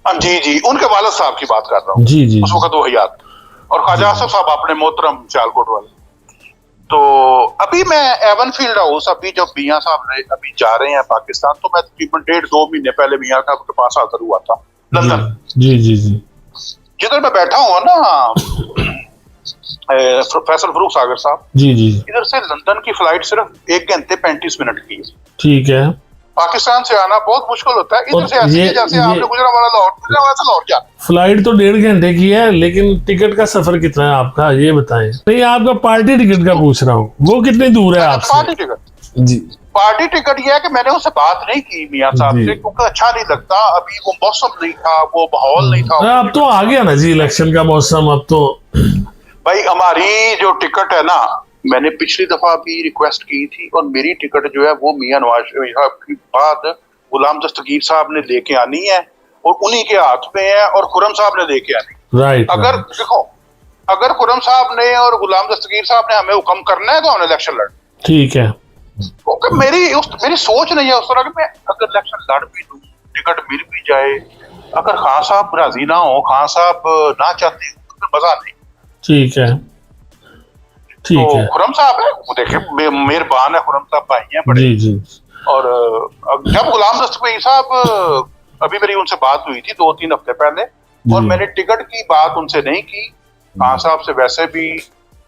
जी जी, उनके वालिद साहब की बात कर रहा हूँ, जी जी, उस वक्त वो हयात, और ख्वाजा आसिफ साहब अपने मोहतरम सियालकोट वाले। तो अभी मैं एवन फील्ड हाउस, अभी जब मियां साहब अभी जा रहे हैं पाकिस्तान, तो मैं तकरीबन 1.5-2 महीने पहले मियां साहब के पास हाजिर हुआ था लंदन। जी जी जी, जिधर मैं बैठा हुआ ना फैसल फरूख सागर साहब, जी जी, इधर से लंदन की फ्लाइट सिर्फ 1 घंटे 35 मिनट की है। ठीक है। पाकिस्तान से आना बहुत मुश्किल होता है, इधर से ऐसे ही जैसे आपने गुजरांवाला से लाहौर जा। फ्लाइट तो 1.5 घंटे की है, लेकिन टिकट का सफर कितना है आपका, ये बताएं। नहीं, आपका पार्टी टिकट का पूछ रहा हूँ, वो कितनी दूर है आपसे? पार्टी टिकट जी, पार्टी टिकट ये है कि मैंने उससे बात नहीं की मियां साहब से, क्योंकि अच्छा नहीं लगता, अभी वो मौसम नहीं था, वो माहौल नहीं था। अब तो आ गया ना जी इलेक्शन का मौसम, अब तो भाई हमारी जो टिकट है ना, मैंने पिछली दफा भी रिक्वेस्ट की थी, और मेरी टिकट जो है वो मियां नवाज साहब के बाद गुलाम दस्तगीर साहब ने लेके आनी है, और उन्हीं के हाथ में है, और खुर्रम साहब ने लेके आनी। राइट। अगर देखो, अगर खुर्रम साहब ने और गुलाम दस्तगीर साहब ने हमें हुक्म करना है तो हम इलेक्शन लड़, ठीक है, क्योंकि मेरी सोच नहीं है उस तरह कि मैं अगर इलेक्शन लड़ भी दूं, टिकट मिल भी जाए, अगर खान साहब राजी ना हो, खान साहब ना चाहते तो फिर मजा नहीं। ठीक है, ठीक है। खुर्रम साहब है, वो देखिए मेहरबान है, खुर्रम साहब भाई हैं बड़े। जी जी। और जब गुलाम दस्तगीर साहब, अभी मेरी उनसे बात हुई थी 2-3 हफ्ते पहले, और मैंने टिकट की बात उनसे नहीं की। खान साहब से वैसे भी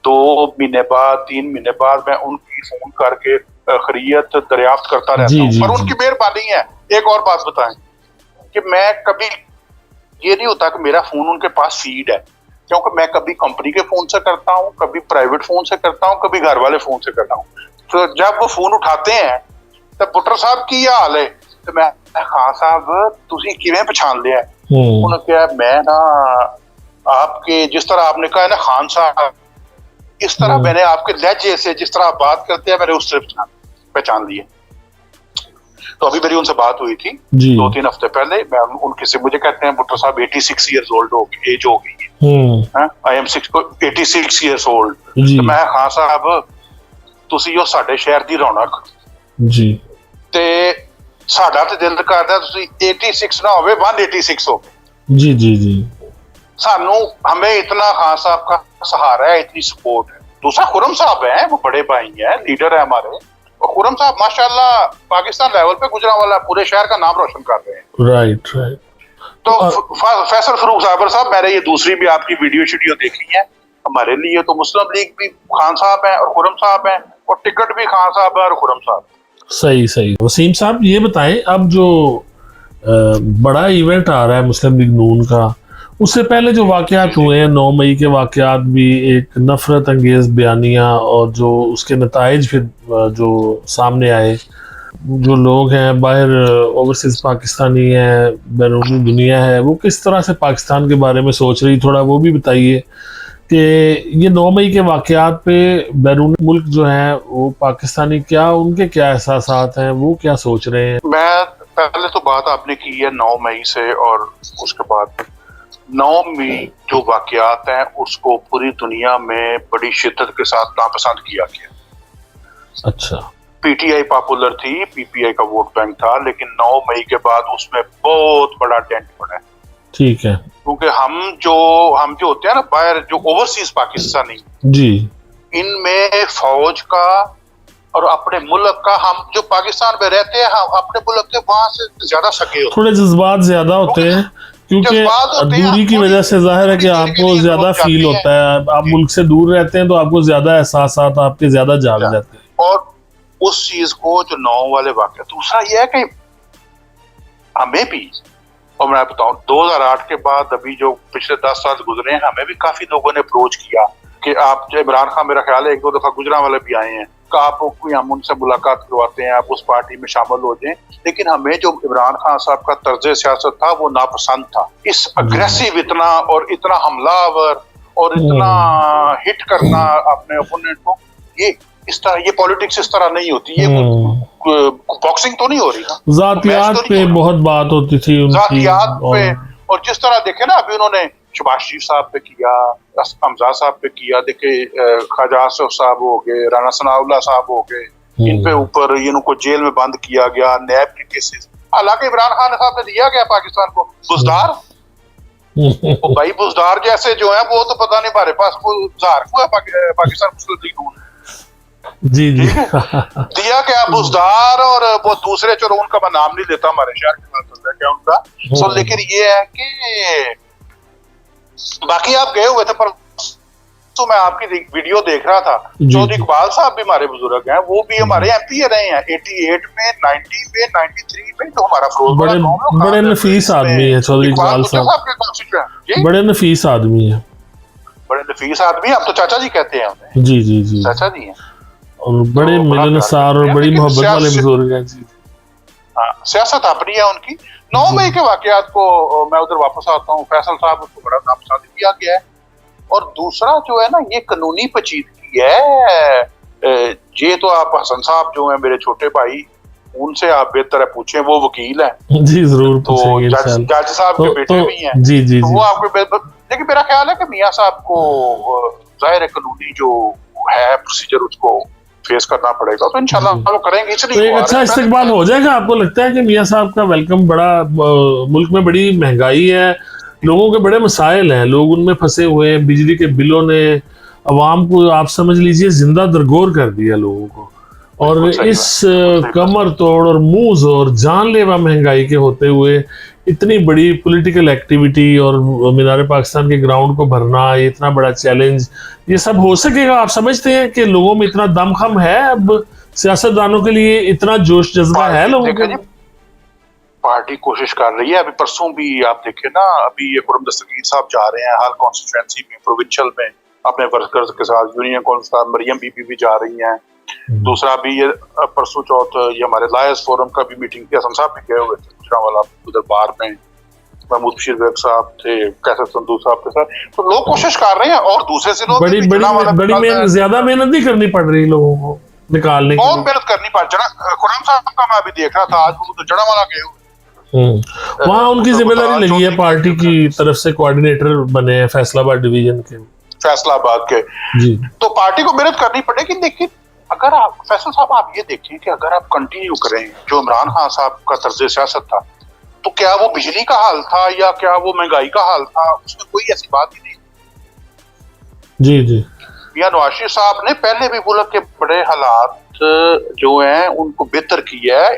2 महीने बाद 3 महीने बाद मैं उनकी फोन करके खैरियत दरियाफ्त करता रहता हूँ, पर उनकी मेहरबानी है। एक और बात बताएं कि मैं कभी ये नहीं होता कि मेरा फोन उनके पास फीड है, क्योंकि मैं कभी कंपनी के फोन से करता हूँ, कभी प्राइवेट फोन से करता हूँ, कभी घर वाले फोन से करता हूँ। तो जब वो फोन उठाते हैं तो भुट्टो साहब की क्या हाल है, तो मैं खान साहब तुसी किवें पहचान लिया? उन्होंने कहा मैं ना आपके, जिस तरह आपने कहा है ना खान साहब, इस तरह मैंने आपके लहजे से जिस तरह आप बात करते हैं, मैंने उससे पहचान लिए। तो अभी मेरी उनसे बात हुई थी 2-3 हफ्ते पहले, मैं उनके से, मुझे कहते हैं भुट्टो साहब 86 ईयर्स ओल्ड हो गई, एज हो गई है, आई एम 86 ईयर्स ओल्ड। तो मैं खान साहब तुसी जो साडे शहर दी रौनक जी, ते साडा ते दिल करदा तुसी 86 ना होवे 186 हो जी जी जी, सानू हमें इतना खान साहब का सहारा है, इतनी सपोर्ट है। दूसरा खुर्रम साहब है, वो बड़े भाई हैं, लीडर है हमारे, और खुर्रम साहब माशाल्लाह पाकिस्तान लेवल पे गुजरांवाला पूरे शहर का नाम रोशन कर रहे हैं। Right right. तो फैसल फरूख साहब, मैंने ये दूसरी भी आपकी वीडियो देखी है, हमारे लिए तो मुस्लिम लीग भी खान साहब है और खुर्रम साहब है, और टिकट भी खान साहब है और खुर्रम साहब। सही सही। वसीम साहब ये बताएं, अब जो बड़ा इवेंट आ रहा है मुस्लिम लीग नून का, उससे पहले जो वाकयात हुए हैं 9 मई के वाकयात भी एक नफरत अंगेज बयानियाँ, और जो उसके नताइज फिर जो सामने आए, जो लोग हैं बाहर ओवरसीज पाकिस्तानी हैं, बैरूनी दुनिया है, वो किस तरह से पाकिस्तान के बारे में सोच रही, थोड़ा वो भी बताइए कि ये 9 मई के वाकयात पे बैरूनी मुल्क जो है वो पाकिस्तानी क्या, उनके क्या एहसासात हैं, वो क्या सोच रहे हैं। मैं पहले तो बात आपने की है 9 मई से, और उसके बाद 9 मई जो वाकयात हैं उसको पूरी दुनिया में बड़ी शिद्दत के साथ नापसंद किया गया। अच्छा, पीटीआई पॉपुलर थी, पीपीआई का वोट बैंक था, लेकिन 9 मई के बाद उसमें बहुत बड़ा डेंट पड़ा है। ठीक है, क्योंकि हम जो होते हैं ना बाहर, जो ओवरसीज पाकिस्तानी जी, इनमें फौज का और अपने मुल्क का, हम जो पाकिस्तान में रहते हैं हम अपने मुल्क के वहां से ज्यादा सके होते हैं। थोड़े जज्बात ज्यादा होते हैं, क्योंकि दूरी की वजह से जाहिर है कि आपको ज्यादा फील होता है। आप मुल्क से दूर रहते हैं तो आपको ज्यादा एहसासात आपके ज्यादा जाग जाते हैं। और उस चीज को जो 9 वाले वाक़या, दूसरा यह है कि हमें भी, और मैं बताऊं 2008 के बाद अभी जो पिछले 10 साल गुजरे हैं, हमें भी काफी लोगों ने अप्रोच किया कि आप, जो इमरान खान मेरा ख्याल है 1-2 दफा गुजरांवाले भी आए हैं, कि आपको हम उनसे मुलाकात करवाते हैं, आप उस पार्टी में शामिल हो जाएं। लेकिन हमें जो इमरान खान साहब का तर्ज सियासत था वो नापसंद था। इस अग्रेसिव इतना और इतना हमलावर और इतना हिट करना अपने ओपोनेंट को, ये इस तरह, ये पॉलिटिक्स इस तरह नहीं होती। ये बॉक्सिंग तो नहीं हो रही ना, जातियात पे बहुत बात होती थी उनकी, जातियात पे। और जिस तरह देखे ना अभी उन्होंने शहबाज शरीफ साहब पे किया, हमजा साहब पे किया, देखे ख्वाजा आसिफ साहब हो गए, राना सनाउल्लाह साहब हो गए, इन पे ऊपर इनको जेल में बंद किया गया, नैब के केसेस। हालांकि इमरान खान साहब ने दिया गया पाकिस्तान को बुजदार, तो भाई बुजदार जैसे जो है वो तो पता नहीं हमारे पास वो जार हुआ पाकिस्तान मुस्लिम लीग नून, जी जी दिया गया बुजदार। और वो दूसरे, चलो उनका मैं नाम नहीं लेता, हमारे शहर के साथ चल क्या उनका। सो लेकिन ये है कि बाकी आप गए हुए थे, पर तो मैं आपकी वीडियो देख रहा था, चौधरी इकबाल साहब भी हमारे बुजुर्ग हैं, वो भी हमारे एमपी रहे हैं 88 में, 90 में, 93 में, जो हमारा बड़े नफीस आदमी है चौधरी इकबाल साहब, बड़े नफीस आदमी है, बड़े नफीस आदमी। आप तो चाचा जी कहते हैं उन्हें। जी जी जी, चाचा जी हैं, और बड़े मिलनसार और बड़ी मोहब्बत वाले बुजुर्ग हैं जी। हाँ, सियासत अपनी है उनकी। 9 मई के वाकयात को मैं उधर वापस आता हूँ, फैसल साहब उसको बड़ा नापसंद किया गया है। और दूसरा जो है ना, ये कानूनी पेचीदगी है। ये तो आप हसन साहब जो है मेरे छोटे भाई, उनसे आप बेहतर है पूछें, वो वकील हैं जी, जरूर तो जज साहब के बेटे भी हैं जी जी तो वो आपको, लेकिन मेरा ख्याल है कि मियाँ साहब को जाहिर है कानूनी जो है प्रोसीजर उसको फेस करना पड़ेगा, तो इंशाल्लाह वो करेंगे। तो एक अच्छा इस्तेकबाल हो जाएगा। आपको लगता है कि मियाँ साहब का वेलकम बड़ा, मुल्क में बड़ी महंगाई है, लोगों के बड़े मसाइल हैं, लोग उनमें फंसे हुए हैं, बिजली के बिलों ने अवाम को आप समझ लीजिए जिंदा दरगोर कर दिया लोगों को, और इस कमर तोड़ और मुंह जोर जानलेवा महंगाई के होते हुए इतनी बड़ी पॉलिटिकल एक्टिविटी और मीनार पाकिस्तान के ग्राउंड को भरना, ये इतना बड़ा चैलेंज, ये सब हो सकेगा? आप समझते हैं कि लोगों में इतना दमखम है, अब सियासतदानों के लिए इतना जोश जज्बा है लोगों के? पार्टी कोशिश कर रही है। अभी परसों भी आप देखे ना, अभी ये खुर्रम दस्तगीर साहब जा रहे हैं हर कॉन्स्टिट्यूएंसी में, प्रोविंशियल में अपने वर्कर्स के साथ, यूनियन काउंसिलर मरियम बीबी भी जा रही हैं। दूसरा भी ये परसों चौथ ये हमारे लायंस फोरम का भी मीटिंग थी, हसन साहब भी गए हुए थे गुजरांवाला उधर बार में, महमूद बशीर बेग साहब थे, कैसर संधू साहब के साथ। तो लोग कोशिश कर रहे हैं, और दूसरे से लोग बड़ी ज्यादा मेहनत नहीं करनी पड़ रही लोगों को निकालने की, बहुत मेहनत करनी पड़। खुर्रम साहब का मैं अभी देख रहा था, आज वो तो जड़ांवाला गए हुए, वहाँ उनकी जिम्मेदारी लगी है, पार्टी की तरफ से कोऑर्डिनेटर बने हैं फैसलाबाद डिवीजन के, फैसलाबाद के जी। तो पार्टी को मेहनत करनी पड़ेगी। लेकिन अगर आप फैसल साहब आप ये देखें कि अगर आप कंटिन्यू करें जो इमरान खान साहब का तर्ज सियासत था, तो क्या वो बिजली का हाल था या क्या वो महंगाई का हाल था, उसमें कोई ऐसी बात ही नहीं। जी जी, मियां नवाज शरीफ साहब ने पहले भी मुल्क के बड़े हालात जो हैं उनको बेहतर किया है।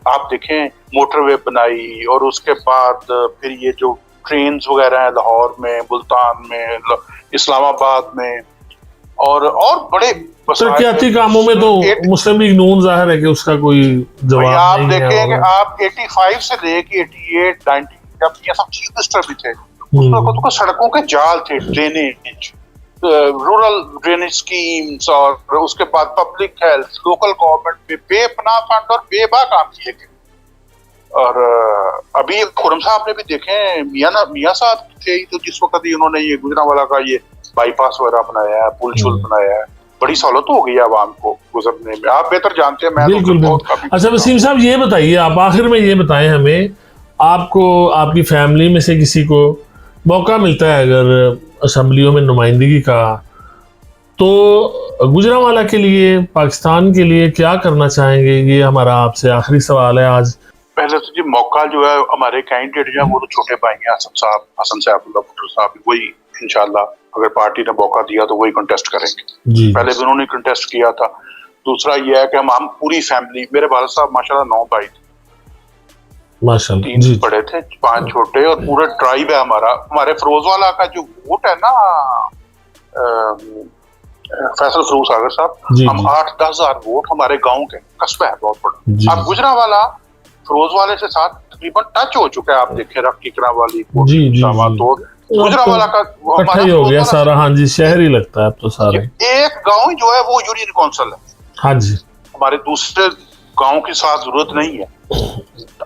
आप देखें मोटरवे बनाई, और उसके बाद फिर ये जो ट्रेन वगैरह हैं लाहौर में, मुल्तान में, इस्लामाबाद में, और बड़े तरक्याती कामों में तो मुस्लिम लीग नून जाहिर है कि उसका कोई जवाब आप नहीं है। आप देखेंगे आप 85 से लेके 88, 90 जब ये सब चीफ मिनिस्टर भी थे, तो सड़कों के जाल थे, ड्रेनेज, रूरल ड्रेनेज स्कीम्स, और उसके बाद पब्लिक हेल्थ, लोकल गवर्नमेंट पे बेपनाह फंड और बेबा काम किए गए। और अभी खुर्रम साहब ने भी देखे, मियाँ साहब थे तो जिस वक्त उन्होंने ये गुजरांवाला का ये बाईपास वगैरह बनाया है, पुल छुल बनाया है, बड़ी सहूलत हो गई है आवाम को गुजरने में। आप बेहतर जानते हैं, मैं बिल्कुल तो अच्छा वसीम साहब ये बताइए, आप आखिर में ये बताएं हमें, आपको, आपकी फैमिली में से किसी को मौका मिलता है अगर असम्बलियों में नुमाइंदगी का, तो गुजरांवाला के लिए, पाकिस्तान के लिए क्या करना चाहेंगे? ये हमारा आपसे आखिरी सवाल है आज। पहले तो जी मौका जो है हमारे कैंडिडेट जो है वो तो छोटे भाई हैं, हसन सैफुल्लाह भुट्टो साहब, वही इंशाल्लाह अगर पार्टी ने मौका दिया तो वही कंटेस्ट करेंगे जी। पहले भी उन्होंने कंटेस्ट किया था। दूसरा ये है कि हम पूरी फैमिली, मेरे वालिद साहब माशाल्लाह 9 भाई थे, माशाल्लाह 3 जी। बड़े थे 5 छोटे, और पूरा ट्राइब है हमारा। हमारे फिरोजवाला का जो वोट है ना फैसल फरूक सागर साहब, जी, हम जी। 8-10 हजार वोट हमारे गांव के, कस्बा है बहुत जी। बड़ा। अब गुजरांवाला फिरोजवाले से साथ तकरीबन टच हो चुका है, आप देखें रक्कीकरा वाली जी, जी, तो जी। गुजरांवाला का इकट्ठा ही हो गया सारा। हाँ जी, शहर ही लगता है अब तो सारे। एक गांव जो है वो यूनियन काउंसिल है। हाँ जी। हमारे दूसरे गांव की साथ जरूरत नहीं है।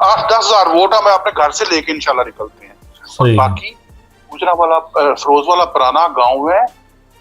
8-10 हजार वोट हमें अपने घर से लेके इंशाल्लाह निकलते हैं। और बाकी गुजरांवाला फिरोजवाला पुराना गांव है,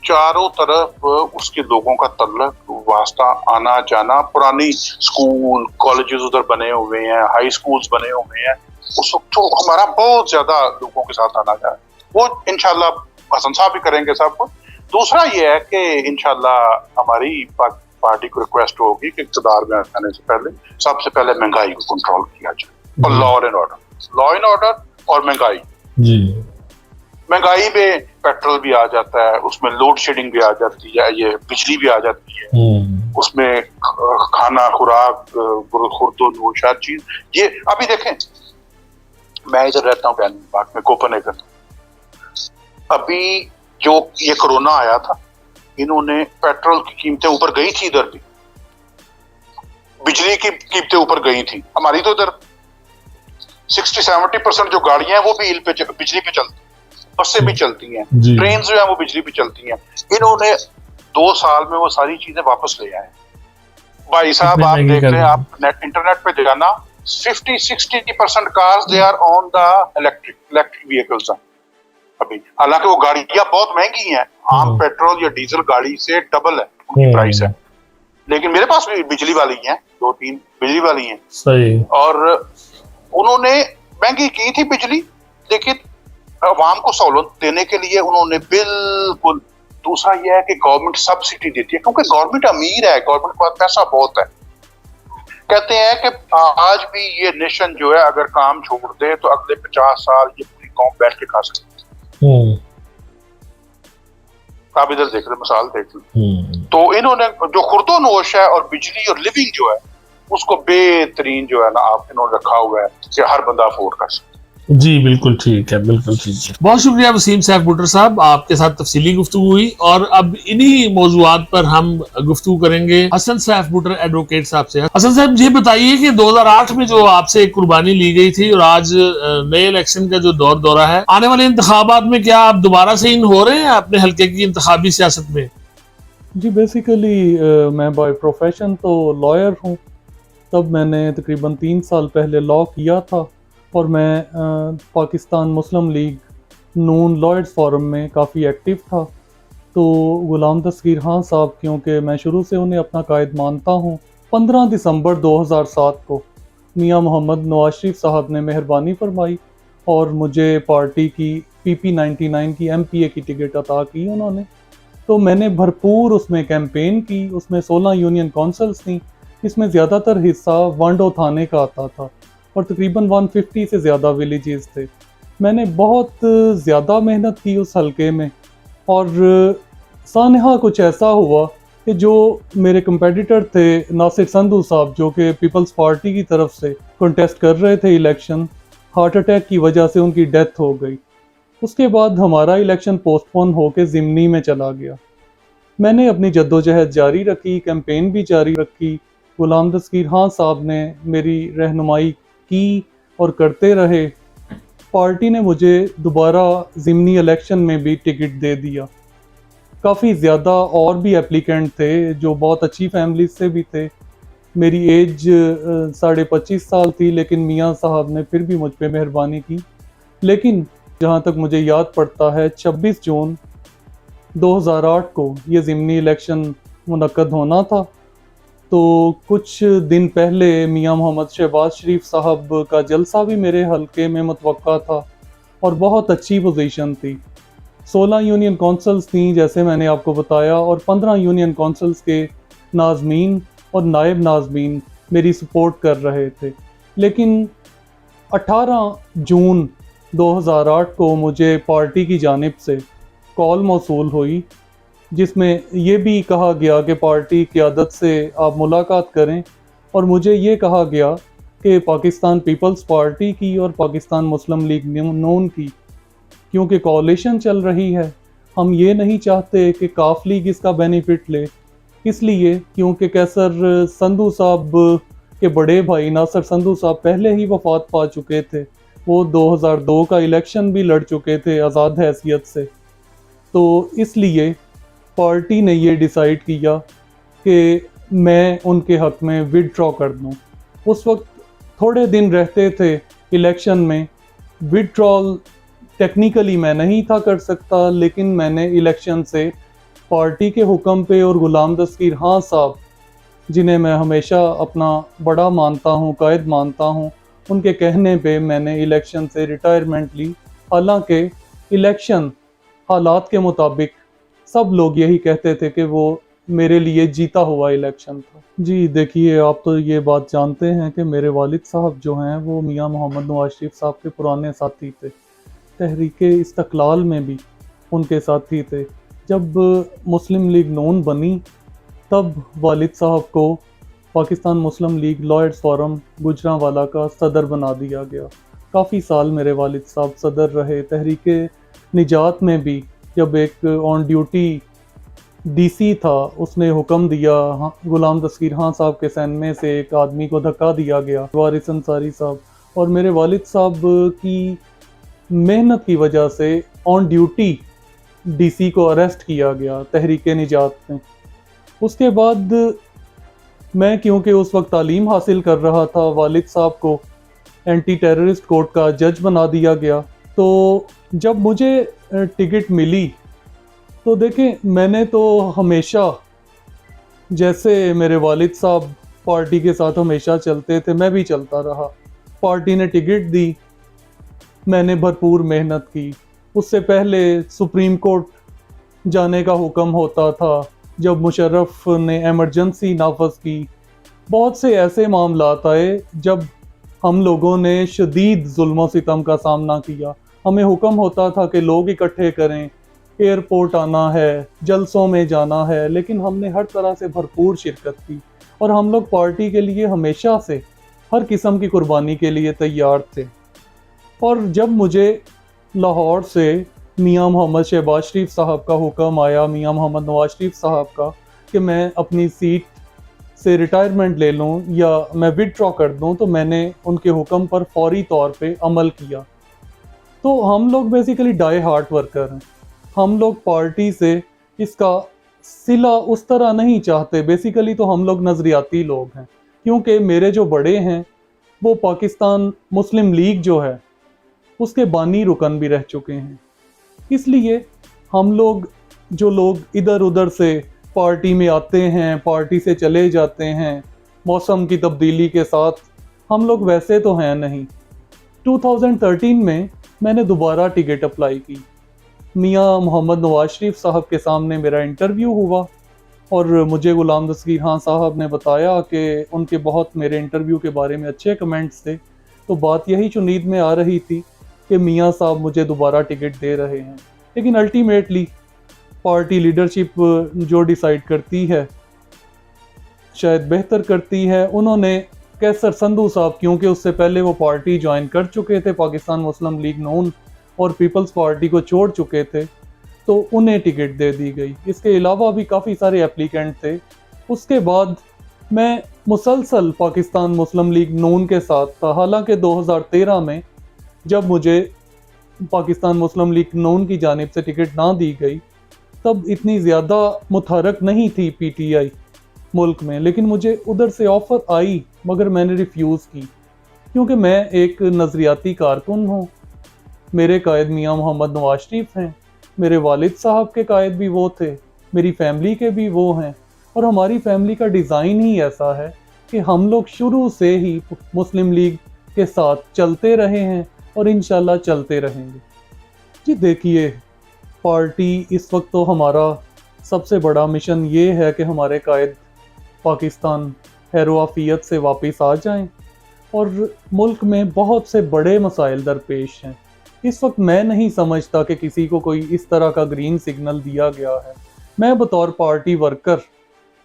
चारों तरफ उसके लोगों का तल्लक वास्ता, आना जाना, पुरानी स्कूल कॉलेजेस उधर बने हुए हैं, हाई स्कूल्स बने हुए हैं। उस वक्त तो हमारा बहुत ज्यादा लोगों के साथ आना जाना, वो इंशाल्लाह हसन साहब भी करेंगे सब कुछ। दूसरा ये है कि इंशाल्लाह हमारी पार्टी को रिक्वेस्ट होगी कि इक़्तिदार में आने से पहले सबसे पहले महंगाई को कंट्रोल किया जाए, और लॉ एंड ऑर्डर और महंगाई जी। महंगाई में पेट्रोल भी आ जाता है, उसमें लोड शेडिंग भी आ जाती है, ये बिजली भी आ जाती है, उसमें खाना खुराक खुर्दो हर चीज। ये अभी देखें, मैं इधर रहता हूँ कैनन पार्क में, कोपनहेगन। अभी जो ये कोरोना आया था, इन्होंने पेट्रोल की कीमतें ऊपर गई थी, इधर भी बिजली की कीमतें ऊपर गई थी। हमारी तो इधर 60-70% जो गाड़ियां हैं वो भी बिजली पे चलती, बसें भी चलती हैं, ट्रेन जो है वो बिजली पे चलती हैं। इन्होंने 2 साल में वो सारी चीजें वापस ले आए। भाई साहब आप देख रहे हैं, आप इंटरनेट पे जाना, 50-60% cars they are on the electric vehicles. अभी हालांकि वो गाड़ियां बहुत महंगी हैं, आम पेट्रोल या डीजल गाड़ी से डबल है उनकी प्राइस है, लेकिन मेरे पास भी बिजली वाली हैं, 2-3 बिजली वाली हैं। सही। और उन्होंने महंगी की थी बिजली, लेकिन अवाम को सहूलत देने के लिए उन्होंने बिल्कुल। दूसरा यह है कि गवर्नमेंट सब्सिडी देती है, क्योंकि गवर्नमेंट अमीर है, गवर्नमेंट के पास पैसा बहुत है। कहते हैं कि आज भी ये नेशन जो है अगर काम छोड़ दे तो अगले 50 साल ये पूरी कौम बैठ के खा सकती है। आप इधर देख रहे, मिसाल देख लो। तो इन्होंने जो खुर्दोनोश है और बिजली और लिविंग जो है उसको बेहतरीन जो है ना आप इन्होंने रखा हुआ है कि हर बंदा अफोर्ड कर सकता। जी बिल्कुल ठीक है, बिल्कुल ठीक है। बहुत शुक्रिया वसीम सैफ भुट्टो साहब, आपके साथ तफसीली गुफ्तगू हुई, और अब इन्हीं मौजूआत पर हम गुफ्तगू करेंगे हसन सैफ भुट्टो एडवोकेट साहब से। हसन साहब मुझे बताइए कि 2008 में जो आपसे एक कुर्बानी ली गई थी और आज नए इलेक्शन का जो दौरा है, आने वाले इंतखाबात में क्या आप दोबारा से इन हो रहे हैं अपने हल्के की इंतखाबी सियासत में? जी बेसिकली मैं बाय प्रोफेशन तो लॉयर हूँ। तब मैंने तकरीबन 3 साल पहले लॉ किया था, और मैं पाकिस्तान मुस्लिम लीग नून लॉयर्स फोरम में काफ़ी एक्टिव था। तो गुलाम दस्तगीर खान साहब, क्योंकि मैं शुरू से उन्हें अपना कायद मानता हूँ, 15 दिसंबर 2007 को मियां मोहम्मद नवाज शरीफ साहब ने मेहरबानी फरमाई और मुझे पार्टी की PP 99 की MPA की टिकट अता की उन्होंने। तो मैंने भरपूर उसमें कैंपेन की। उसमें 16 यूनियन काउंसिल्स थी, इसमें ज़्यादातर हिस्सा वांडो थाने का आता था और तकरीबन 150 से ज़्यादा विलेजेस थे। मैंने बहुत ज़्यादा मेहनत की उस हलके में, और सानहा कुछ ऐसा हुआ कि जो मेरे कंपेटिटर थे नासिर संधू साहब, जो कि पीपल्स पार्टी की तरफ से कंटेस्ट कर रहे थे इलेक्शन, हार्ट अटैक की वजह से उनकी डेथ हो गई। उसके बाद हमारा इलेक्शन पोस्टपोन होकर ज़िमनी में चला गया। मैंने अपनी जद्दोजहद जारी रखी, कैंपेन भी जारी रखी। गुलाम दस्तगीर खान साहब ने मेरी रहनुमाई की और करते रहे। पार्टी ने मुझे दोबारा ज़िमनी इलेक्शन में भी टिकट दे दिया। काफ़ी ज़्यादा और भी एप्लीकेंट थे जो बहुत अच्छी फैमिलीज से भी थे। मेरी एज 25.5 साल थी, लेकिन मियाँ साहब ने फिर भी मुझ पे मेहरबानी की। लेकिन जहाँ तक मुझे याद पड़ता है, 26 जून 2008 को ये ज़िमनी इलेक्शन मुनक्कद होना था। तो कुछ दिन पहले मियां मोहम्मद शहबाज शरीफ साहब का जलसा भी मेरे हलके में मुतवक्का था, और बहुत अच्छी पोजीशन थी। 16 यूनियन काउंसिल्स थी जैसे मैंने आपको बताया, और 15 यूनियन काउंसिल्स के नाज़मीन और नायब नाज़मीन मेरी सपोर्ट कर रहे थे। लेकिन 18 जून 2008 को मुझे पार्टी की जानिब से कॉल मौसूल हुई, जिसमें ये भी कहा गया कि पार्टी क़यादत से आप मुलाकात करें, और मुझे ये कहा गया कि पाकिस्तान पीपल्स पार्टी की और पाकिस्तान मुस्लिम लीग नून की, क्योंकि कोalition चल रही है, हम ये नहीं चाहते कि काफ लीग इसका बेनिफिट ले, इसलिए क्योंकि कैसर संधू साहब के बड़े भाई नासिर संधू साहब पहले ही वफात पा चुके थे। वो 2002 का इलेक्शन भी लड़ चुके थे आज़ाद हैसियत से। तो इसलिए पार्टी ने ये डिसाइड किया कि मैं उनके हक़ में विदड्रॉ कर दूं। उस वक्त थोड़े दिन रहते थे इलेक्शन में, विदड्रॉल टेक्निकली मैं नहीं था कर सकता, लेकिन मैंने इलेक्शन से पार्टी के हुक्म पे और गुलाम दस्तगीर खान साहब, जिन्हें मैं हमेशा अपना बड़ा मानता हूँ, कायद मानता हूँ, उनके कहने पे मैंने इलेक्शन से रिटायरमेंट ली। हालांकि इलेक्शन हालात के मुताबिक सब लोग यही कहते थे कि वो मेरे लिए जीता हुआ इलेक्शन था। जी देखिए, आप तो ये बात जानते हैं कि मेरे वालिद साहब जो हैं वो मियां मोहम्मद नवाज शरीफ साहब के पुराने साथी थे। तहरीके इस्तक़लाल में भी उनके साथी थे। जब मुस्लिम लीग नून बनी तब वालिद साहब को पाकिस्तान मुस्लिम लीग लॉयर्स फोरम गुजरांवाला का सदर बना दिया गया। काफ़ी साल मेरे वालिद साहब सदर रहे। तहरीके निजात में भी जब एक ऑन ड्यूटी डीसी था, उसने हुक्म दिया, गुलाम दस्तगीर खान साहब के सैनमे से एक आदमी को धक्का दिया गया, वारिस अंसारी साहब, और मेरे वालिद साहब की मेहनत की वजह से ऑन ड्यूटी डीसी को अरेस्ट किया गया तहरीके निजात में। उसके बाद मैं, क्योंकि उस वक्त तालीम हासिल कर रहा था, वालिद साहब को एंटी टेररिस्ट कोर्ट का जज बना दिया गया। तो जब मुझे टिकट मिली तो देखें, मैंने तो हमेशा, जैसे मेरे वालिद साहब पार्टी के साथ हमेशा चलते थे, मैं भी चलता रहा। पार्टी ने टिकट दी, मैंने भरपूर मेहनत की। उससे पहले सुप्रीम कोर्ट जाने का हुक्म होता था जब मुशर्रफ ने एमरजेंसी नाफज की। बहुत से ऐसे मामलात आए जब हम लोगों ने शदीद जुल्म और सितम का सामना किया। हमें हुक्म होता था कि लोग इकट्ठे करें, एयरपोर्ट आना है, जलसों में जाना है, लेकिन हमने हर तरह से भरपूर शिरकत की और हम लोग पार्टी के लिए हमेशा से हर किस्म की कुर्बानी के लिए तैयार थे। और जब मुझे लाहौर से मियां मोहम्मद शहबाज शरीफ साहब का हुक्म आया, मियां मोहम्मद नवाज शरीफ साहब का, कि मैं अपनी सीट से रिटायरमेंट ले लूं या मैं विदड्रॉ कर दूं, तो मैंने उनके हुक्म पर फौरी तौर पे अमल किया। तो हम लोग बेसिकली डाई हार्ट वर्कर हैं। हम लोग पार्टी से इसका सिला उस तरह नहीं चाहते। बेसिकली तो हम लोग नज़रियाती लोग हैं, क्योंकि मेरे जो बड़े हैं वो पाकिस्तान मुस्लिम लीग जो है उसके बानी रुकन भी रह चुके हैं। इसलिए हम लोग, जो लोग इधर उधर से पार्टी में आते हैं, पार्टी से चले जाते हैं मौसम की तब्दीली के साथ, हम लोग वैसे तो हैं नहीं। 2013 में मैंने दोबारा टिकट अप्लाई की। मियां मोहम्मद नवाज शरीफ साहब के सामने मेरा इंटरव्यू हुआ और मुझे गुलाम दस्तगीर खान साहब ने बताया कि उनके बहुत मेरे इंटरव्यू के बारे में अच्छे कमेंट्स थे। तो बात यही चुनीद में आ रही थी कि मियां साहब मुझे दोबारा टिकट दे रहे हैं। लेकिन अल्टीमेटली पार्टी लीडरशिप जो डिसाइड करती है शायद बेहतर करती है। उन्होंने कैसर संधू साहब, क्योंकि उससे पहले वो पार्टी ज्वाइन कर चुके थे, पाकिस्तान मुस्लिम लीग नून, और पीपल्स पार्टी को छोड़ चुके थे, तो उन्हें टिकट दे दी गई। इसके अलावा भी काफ़ी सारे एप्लीकेंट थे। उसके बाद मैं मुसलसल पाकिस्तान मुस्लिम लीग नून के साथ था। हालांकि 2013 में जब मुझे पाकिस्तान मुस्लिम लीग नून की जानिब से टिकट ना दी गई, तब इतनी ज़्यादा मुतहरक नहीं थी पीटीआई मुल्क में। लेकिन मुझे उधर से ऑफ़र आई, मगर मैंने रिफ्यूज़ की, क्योंकि मैं एक नज़रियाती कारकुन हूँ। मेरे कायद मियां मोहम्मद नवाज शरीफ हैं, मेरे वालिद साहब के कायद भी वो थे, मेरी फैमिली के भी वो हैं, और हमारी फैमिली का डिज़ाइन ही ऐसा है कि हम लोग शुरू से ही मुस्लिम लीग के साथ चलते रहे हैं और इंशाल्लाह चलते रहेंगे। जी देखिए, पार्टी इस वक्त तो हमारा सबसे बड़ा मिशन ये है कि हमारे कायद पाकिस्तान हैरोआफियत से वापस आ जाएं और मुल्क में बहुत से बड़े मसाइल दरपेश हैं। इस वक्त मैं नहीं समझता कि किसी को कोई इस तरह का ग्रीन सिग्नल दिया गया है। मैं बतौर पार्टी वर्कर,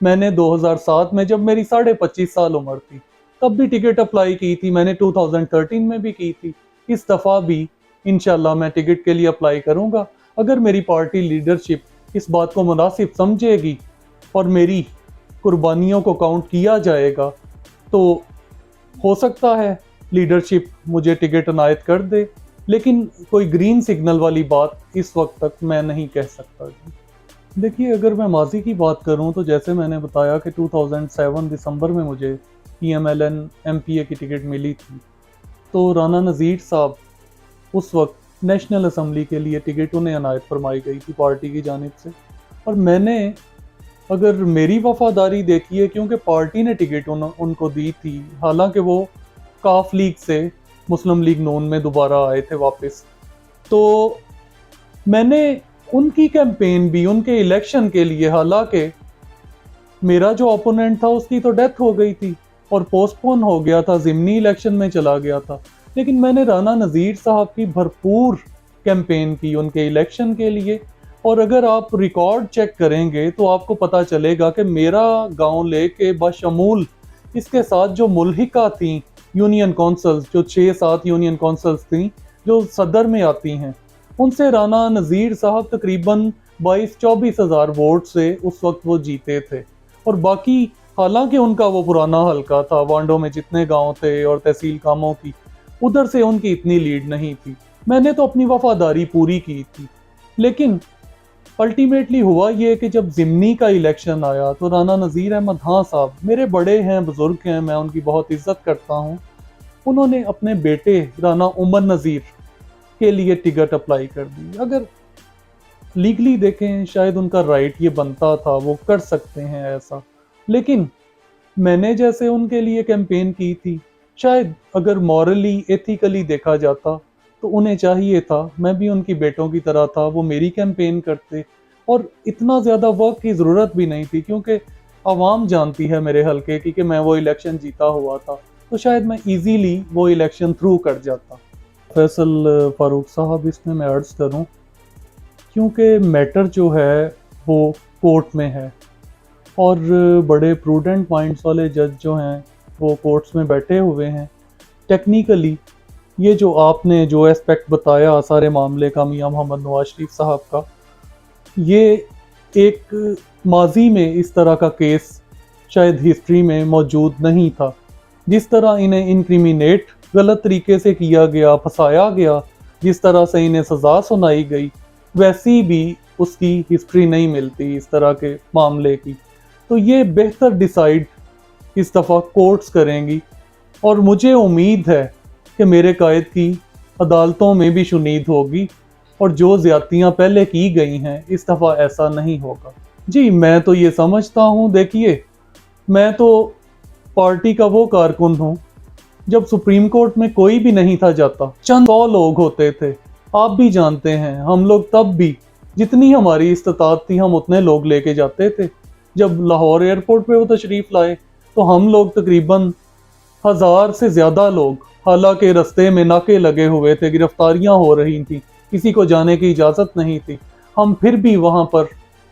मैंने 2007 में, जब मेरी 25.5 साल उम्र थी, तब भी टिकट अप्लाई की थी। मैंने 2013 में भी की थी। इस दफ़ा भी इंशाल्लाह मैं टिकट के लिए अप्लाई करूंगा। अगर मेरी पार्टी लीडरशिप इस बात को मुनासिब समझेगी और मेरी कुर्बानियों को काउंट किया जाएगा तो हो सकता है लीडरशिप मुझे टिकट अनायत कर दे, लेकिन कोई ग्रीन सिग्नल वाली बात इस वक्त तक मैं नहीं कह सकता जी। देखिए, अगर मैं माजी की बात करूं तो जैसे मैंने बताया कि 2007 दिसंबर में मुझे PMLN MPA की टिकट मिली थी, तो राना नज़ीर साहब उस वक्त नेशनल असम्बली के लिए टिकट उन्हें अनायत फरमाई गई थी पार्टी की जानिब से। और मैंने, अगर मेरी वफादारी देखिए, क्योंकि पार्टी ने टिकट उनको दी थी, हालांकि वो काफ लीग से मुस्लिम लीग नून में दोबारा आए थे वापस, तो मैंने उनकी कैंपेन भी उनके इलेक्शन के लिए, हालांकि मेरा जो ओपोनेंट था उसकी तो डेथ हो गई थी और पोस्टपोन हो गया था, ज़िमनी इलेक्शन में चला गया था, लेकिन मैंने राना नज़ीर साहब की भरपूर कैंपेन की उनके इलेक्शन के लिए। और अगर आप रिकॉर्ड चेक करेंगे तो आपको पता चलेगा कि मेरा गांव लेके बशमूल इसके साथ जो मुल्हिका थी यूनियन काउंसिल्स, जो 6-7 यूनियन काउंसिल्स थी जो सदर में आती हैं, उनसे राना नज़ीर साहब तकरीबन 22-24 हज़ार वोट से उस वक्त वो जीते थे। और बाकी, हालांकि उनका वो पुराना हल्का था, वांडो में जितने गांव थे और तहसील कामों की, उधर से उनकी इतनी लीड नहीं थी। मैंने तो अपनी वफादारी पूरी की थी, लेकिन अल्टीमेटली हुआ ये कि जब ज़िमनी का इलेक्शन आया तो राना नज़ीर अहमद हाँ साहब मेरे बड़े हैं, बुज़ुर्ग हैं, मैं उनकी बहुत इज्जत करता हूँ, उन्होंने अपने बेटे राना उमर नज़ीर के लिए टिकट अप्लाई कर दी। अगर लीगली देखें शायद उनका राइट ये बनता था, वो कर सकते हैं ऐसा, लेकिन मैंने जैसे उनके लिए कैंपेन की थी, शायद अगर मॉरली एथिकली देखा जाता तो उन्हें चाहिए था, मैं भी उनकी बेटों की तरह था, वो मेरी कैंपेन करते और इतना ज़्यादा वर्क की ज़रूरत भी नहीं थी, क्योंकि आवाम जानती है मेरे हल्के की कि मैं वो इलेक्शन जीता हुआ था, तो शायद मैं इजीली वो इलेक्शन थ्रू कर जाता। फैसल फारूक साहब, इसमें मैं अर्ज़ करूं, क्योंकि मैटर जो है वो कोर्ट में है और बड़े प्रूडेंट माइंड्स वाले जज जो हैं वो कोर्ट्स में बैठे हुए हैं। टेक्निकली ये जो आपने जो एस्पेक्ट बताया सारे मामले का मियां मोहम्मद नवाज शरीफ साहब का, ये एक माजी में इस तरह का केस शायद हिस्ट्री में मौजूद नहीं था। जिस तरह इन्हें इंक्रिमिनेट गलत तरीके से किया गया, फंसाया गया, जिस तरह से इन्हें सज़ा सुनाई गई, वैसी भी उसकी हिस्ट्री नहीं मिलती इस तरह के मामले की। तो ये बेहतर डिसाइड इस दफ़ा कोर्ट्स करेंगी और मुझे उम्मीद है कि मेरे कायद की अदालतों में भी शुनीद होगी और जो ज़्यादतियाँ पहले की गई हैं इस दफ़ा ऐसा नहीं होगा। जी, मैं तो ये समझता हूँ, देखिए मैं तो पार्टी का वो कारकुन हूँ, जब सुप्रीम कोर्ट में कोई भी नहीं था जाता, चंद 100 लोग होते थे, आप भी जानते हैं, हम लोग तब भी जितनी हमारी इस्तात थी हम उतने लोग लेके जाते थे। जब लाहौर एयरपोर्ट पे वो तशरीफ़ लाए तो हम लोग तकरीबन 1000 से ज़्यादा लोग, हालांकि रास्ते में नाके लगे हुए थे, गिरफ्तारियां हो रही थी, किसी को जाने की इजाज़त नहीं थी, हम फिर भी वहां पर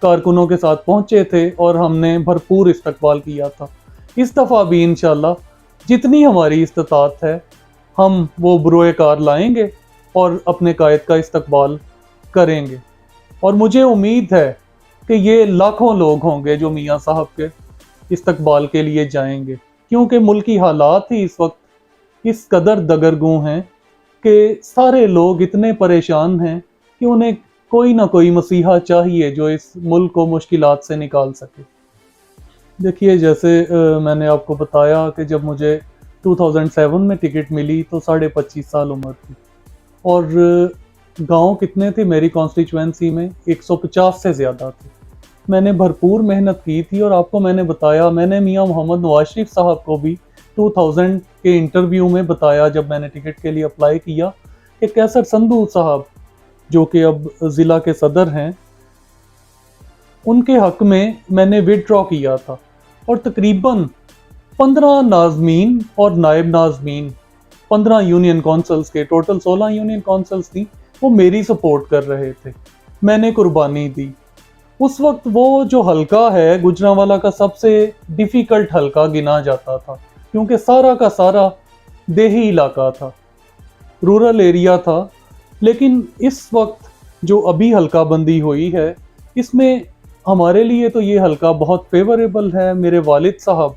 कारकुनों के साथ पहुंचे थे और हमने भरपूर इस्तकबाल किया था। इस दफ़ा भी इंशाल्लाह जितनी हमारी इस्तात है हम वो बुरोए कार लाएंगे और अपने कायद का इस्तकबाल करेंगे। और मुझे उम्मीद है कि ये लाखों लोग होंगे जो मियाँ साहब के इस्तकबाल के लिए जाएंगे, क्योंकि मुल्की हालात ही इस वक्त इस कदर दगरगू हैं कि सारे लोग इतने परेशान हैं कि उन्हें कोई ना कोई मसीहा चाहिए जो इस मुल्क को मुश्किलात से निकाल सके। देखिए, जैसे मैंने आपको बताया कि जब मुझे 2007 में टिकट मिली तो 25.5 साल उम्र थी और गांव कितने थे मेरी कॉन्स्टिट्यूएंसी में, 150 से ज़्यादा थे। मैंने भरपूर मेहनत की थी और आपको मैंने बताया, मैंने मियां मोहम्मद नवाज शरीफ साहब को भी 2000 के इंटरव्यू में बताया जब मैंने टिकट के लिए अप्लाई किया कि कैसर संधू साहब जो कि अब ज़िला के सदर हैं, उनके हक़ में मैंने विड्रॉ किया था और तकरीबन 15 नाज़मीन और नायब नाज़मीन, 15 यूनियन काउंसिल्स के टोटल 16 यूनियन काउंसिल्स थी, वो मेरी सपोर्ट कर रहे थे। मैंने कुर्बानी दी। उस वक्त वो जो हलका है गुजरांवाला का सबसे डिफ़िकल्ट हलका गिना जाता था, क्योंकि सारा का सारा देही इलाका था, रूरल एरिया था। लेकिन इस वक्त जो अभी हलका बंदी हुई है, इसमें हमारे लिए तो ये हलका बहुत फेवरेबल है। मेरे वालिद साहब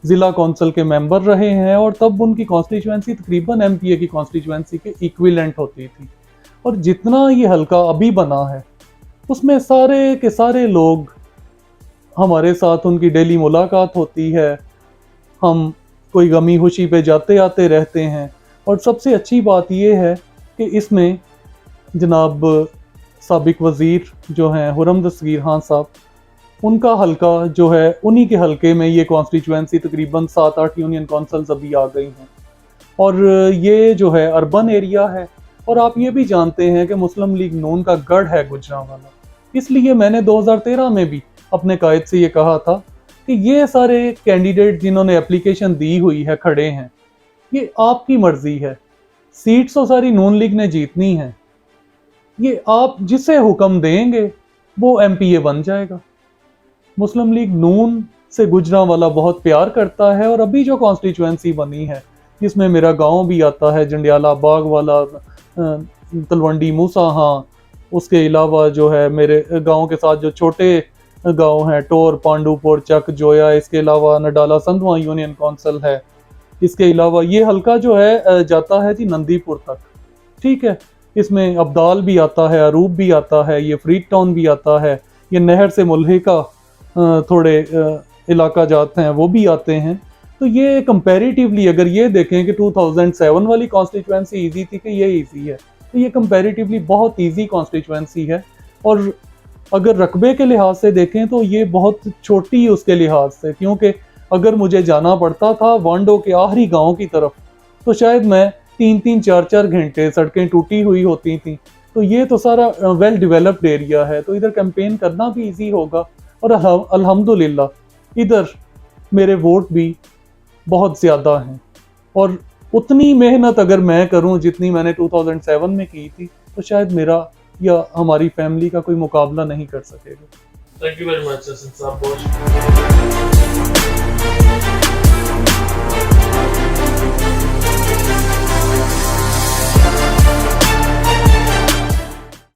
ज़िला कौंसल के मेंबर रहे हैं और तब उनकी कॉन्स्टिट्यूएंसी तकरीबन एमपीए की कॉन्स्टिट्यूएंसी के इक्विवेलेंट होती थी। और जितना ये हलका अभी बना है उसमें सारे के सारे लोग हमारे साथ, उनकी डेली मुलाकात होती है, हम कोई गमी खुशी पे जाते आते रहते हैं। और सबसे अच्छी बात यह है कि इसमें जनाब साबिक वज़ीर जो हैं हुरम दस्तगीर खान साहब, उनका हलका जो है, उन्हीं के हलके में ये कॉन्स्टिट्यूएंसी तकरीबन 7-8 यूनियन काउंसिल्स अभी आ गई हैं। और ये जो है अर्बन एरिया है। और आप ये भी जानते हैं कि मुस्लिम लीग नून का गढ़ है गुजरांवाला। इसलिए मैंने 2013 में भी अपने कायद से ये कहा था कि ये सारे कैंडिडेट जिन्होंने एप्लीकेशन दी हुई है, खड़े हैं, ये आपकी मर्जी है, सीट्स तो सारी नून लीग ने जीतनी है, ये आप जिसे हुक्म देंगे वो एमपीए बन जाएगा। मुस्लिम लीग नून से गुजरांवाला बहुत प्यार करता है। और अभी जो कॉन्स्टिट्यूएंसी बनी है, जिसमें मेरा गांव भी आता है, जंडियाला बाग वाला, तलवंडी मूसा, हाँ, उसके अलावा जो है मेरे गांव के साथ जो छोटे गांव हैं, टोर, पांडुपुर, चक, जोया, इसके अलावा नडाला संधवा यूनियन काउंसिल है। इसके अलावा ये हल्का जो है जाता है जी नंदीपुर तक, ठीक है। इसमें अब्दाल भी आता है, अरूब भी आता है, ये फ्रीड टाउन भी आता है, ये नहर से मुल्हिका थोड़े इलाका जाते हैं वो भी आते हैं। तो ये कंपैरेटिवली अगर ये देखें कि 2007 वाली कॉन्स्टिट्यूएंसी इजी थी कि ये इजी है, तो ये कंपैरेटिवली बहुत इजी कॉन्स्टिट्यूएंसी है। और अगर रकबे के लिहाज से देखें तो ये बहुत छोटी उसके लिहाज से, क्योंकि अगर मुझे जाना पड़ता था वांडो के आखिरी गांव की तरफ तो शायद मैं 3-3, 4-4 घंटे, सड़कें टूटी हुई होती थी। तो ये तो सारा वेल डेवलप्ड एरिया है, तो इधर कैंपेन करना भी इजी होगा। और अल्हम्दुलिल्लाह इधर मेरे वोट भी बहुत ज़्यादा हैं। और उतनी मेहनत अगर मैं करूं जितनी मैंने 2007 में की थी, तो शायद मेरा या हमारी फैमिली का कोई मुकाबला नहीं कर सकेगा। Thank you very much Hasan साहब, बहुत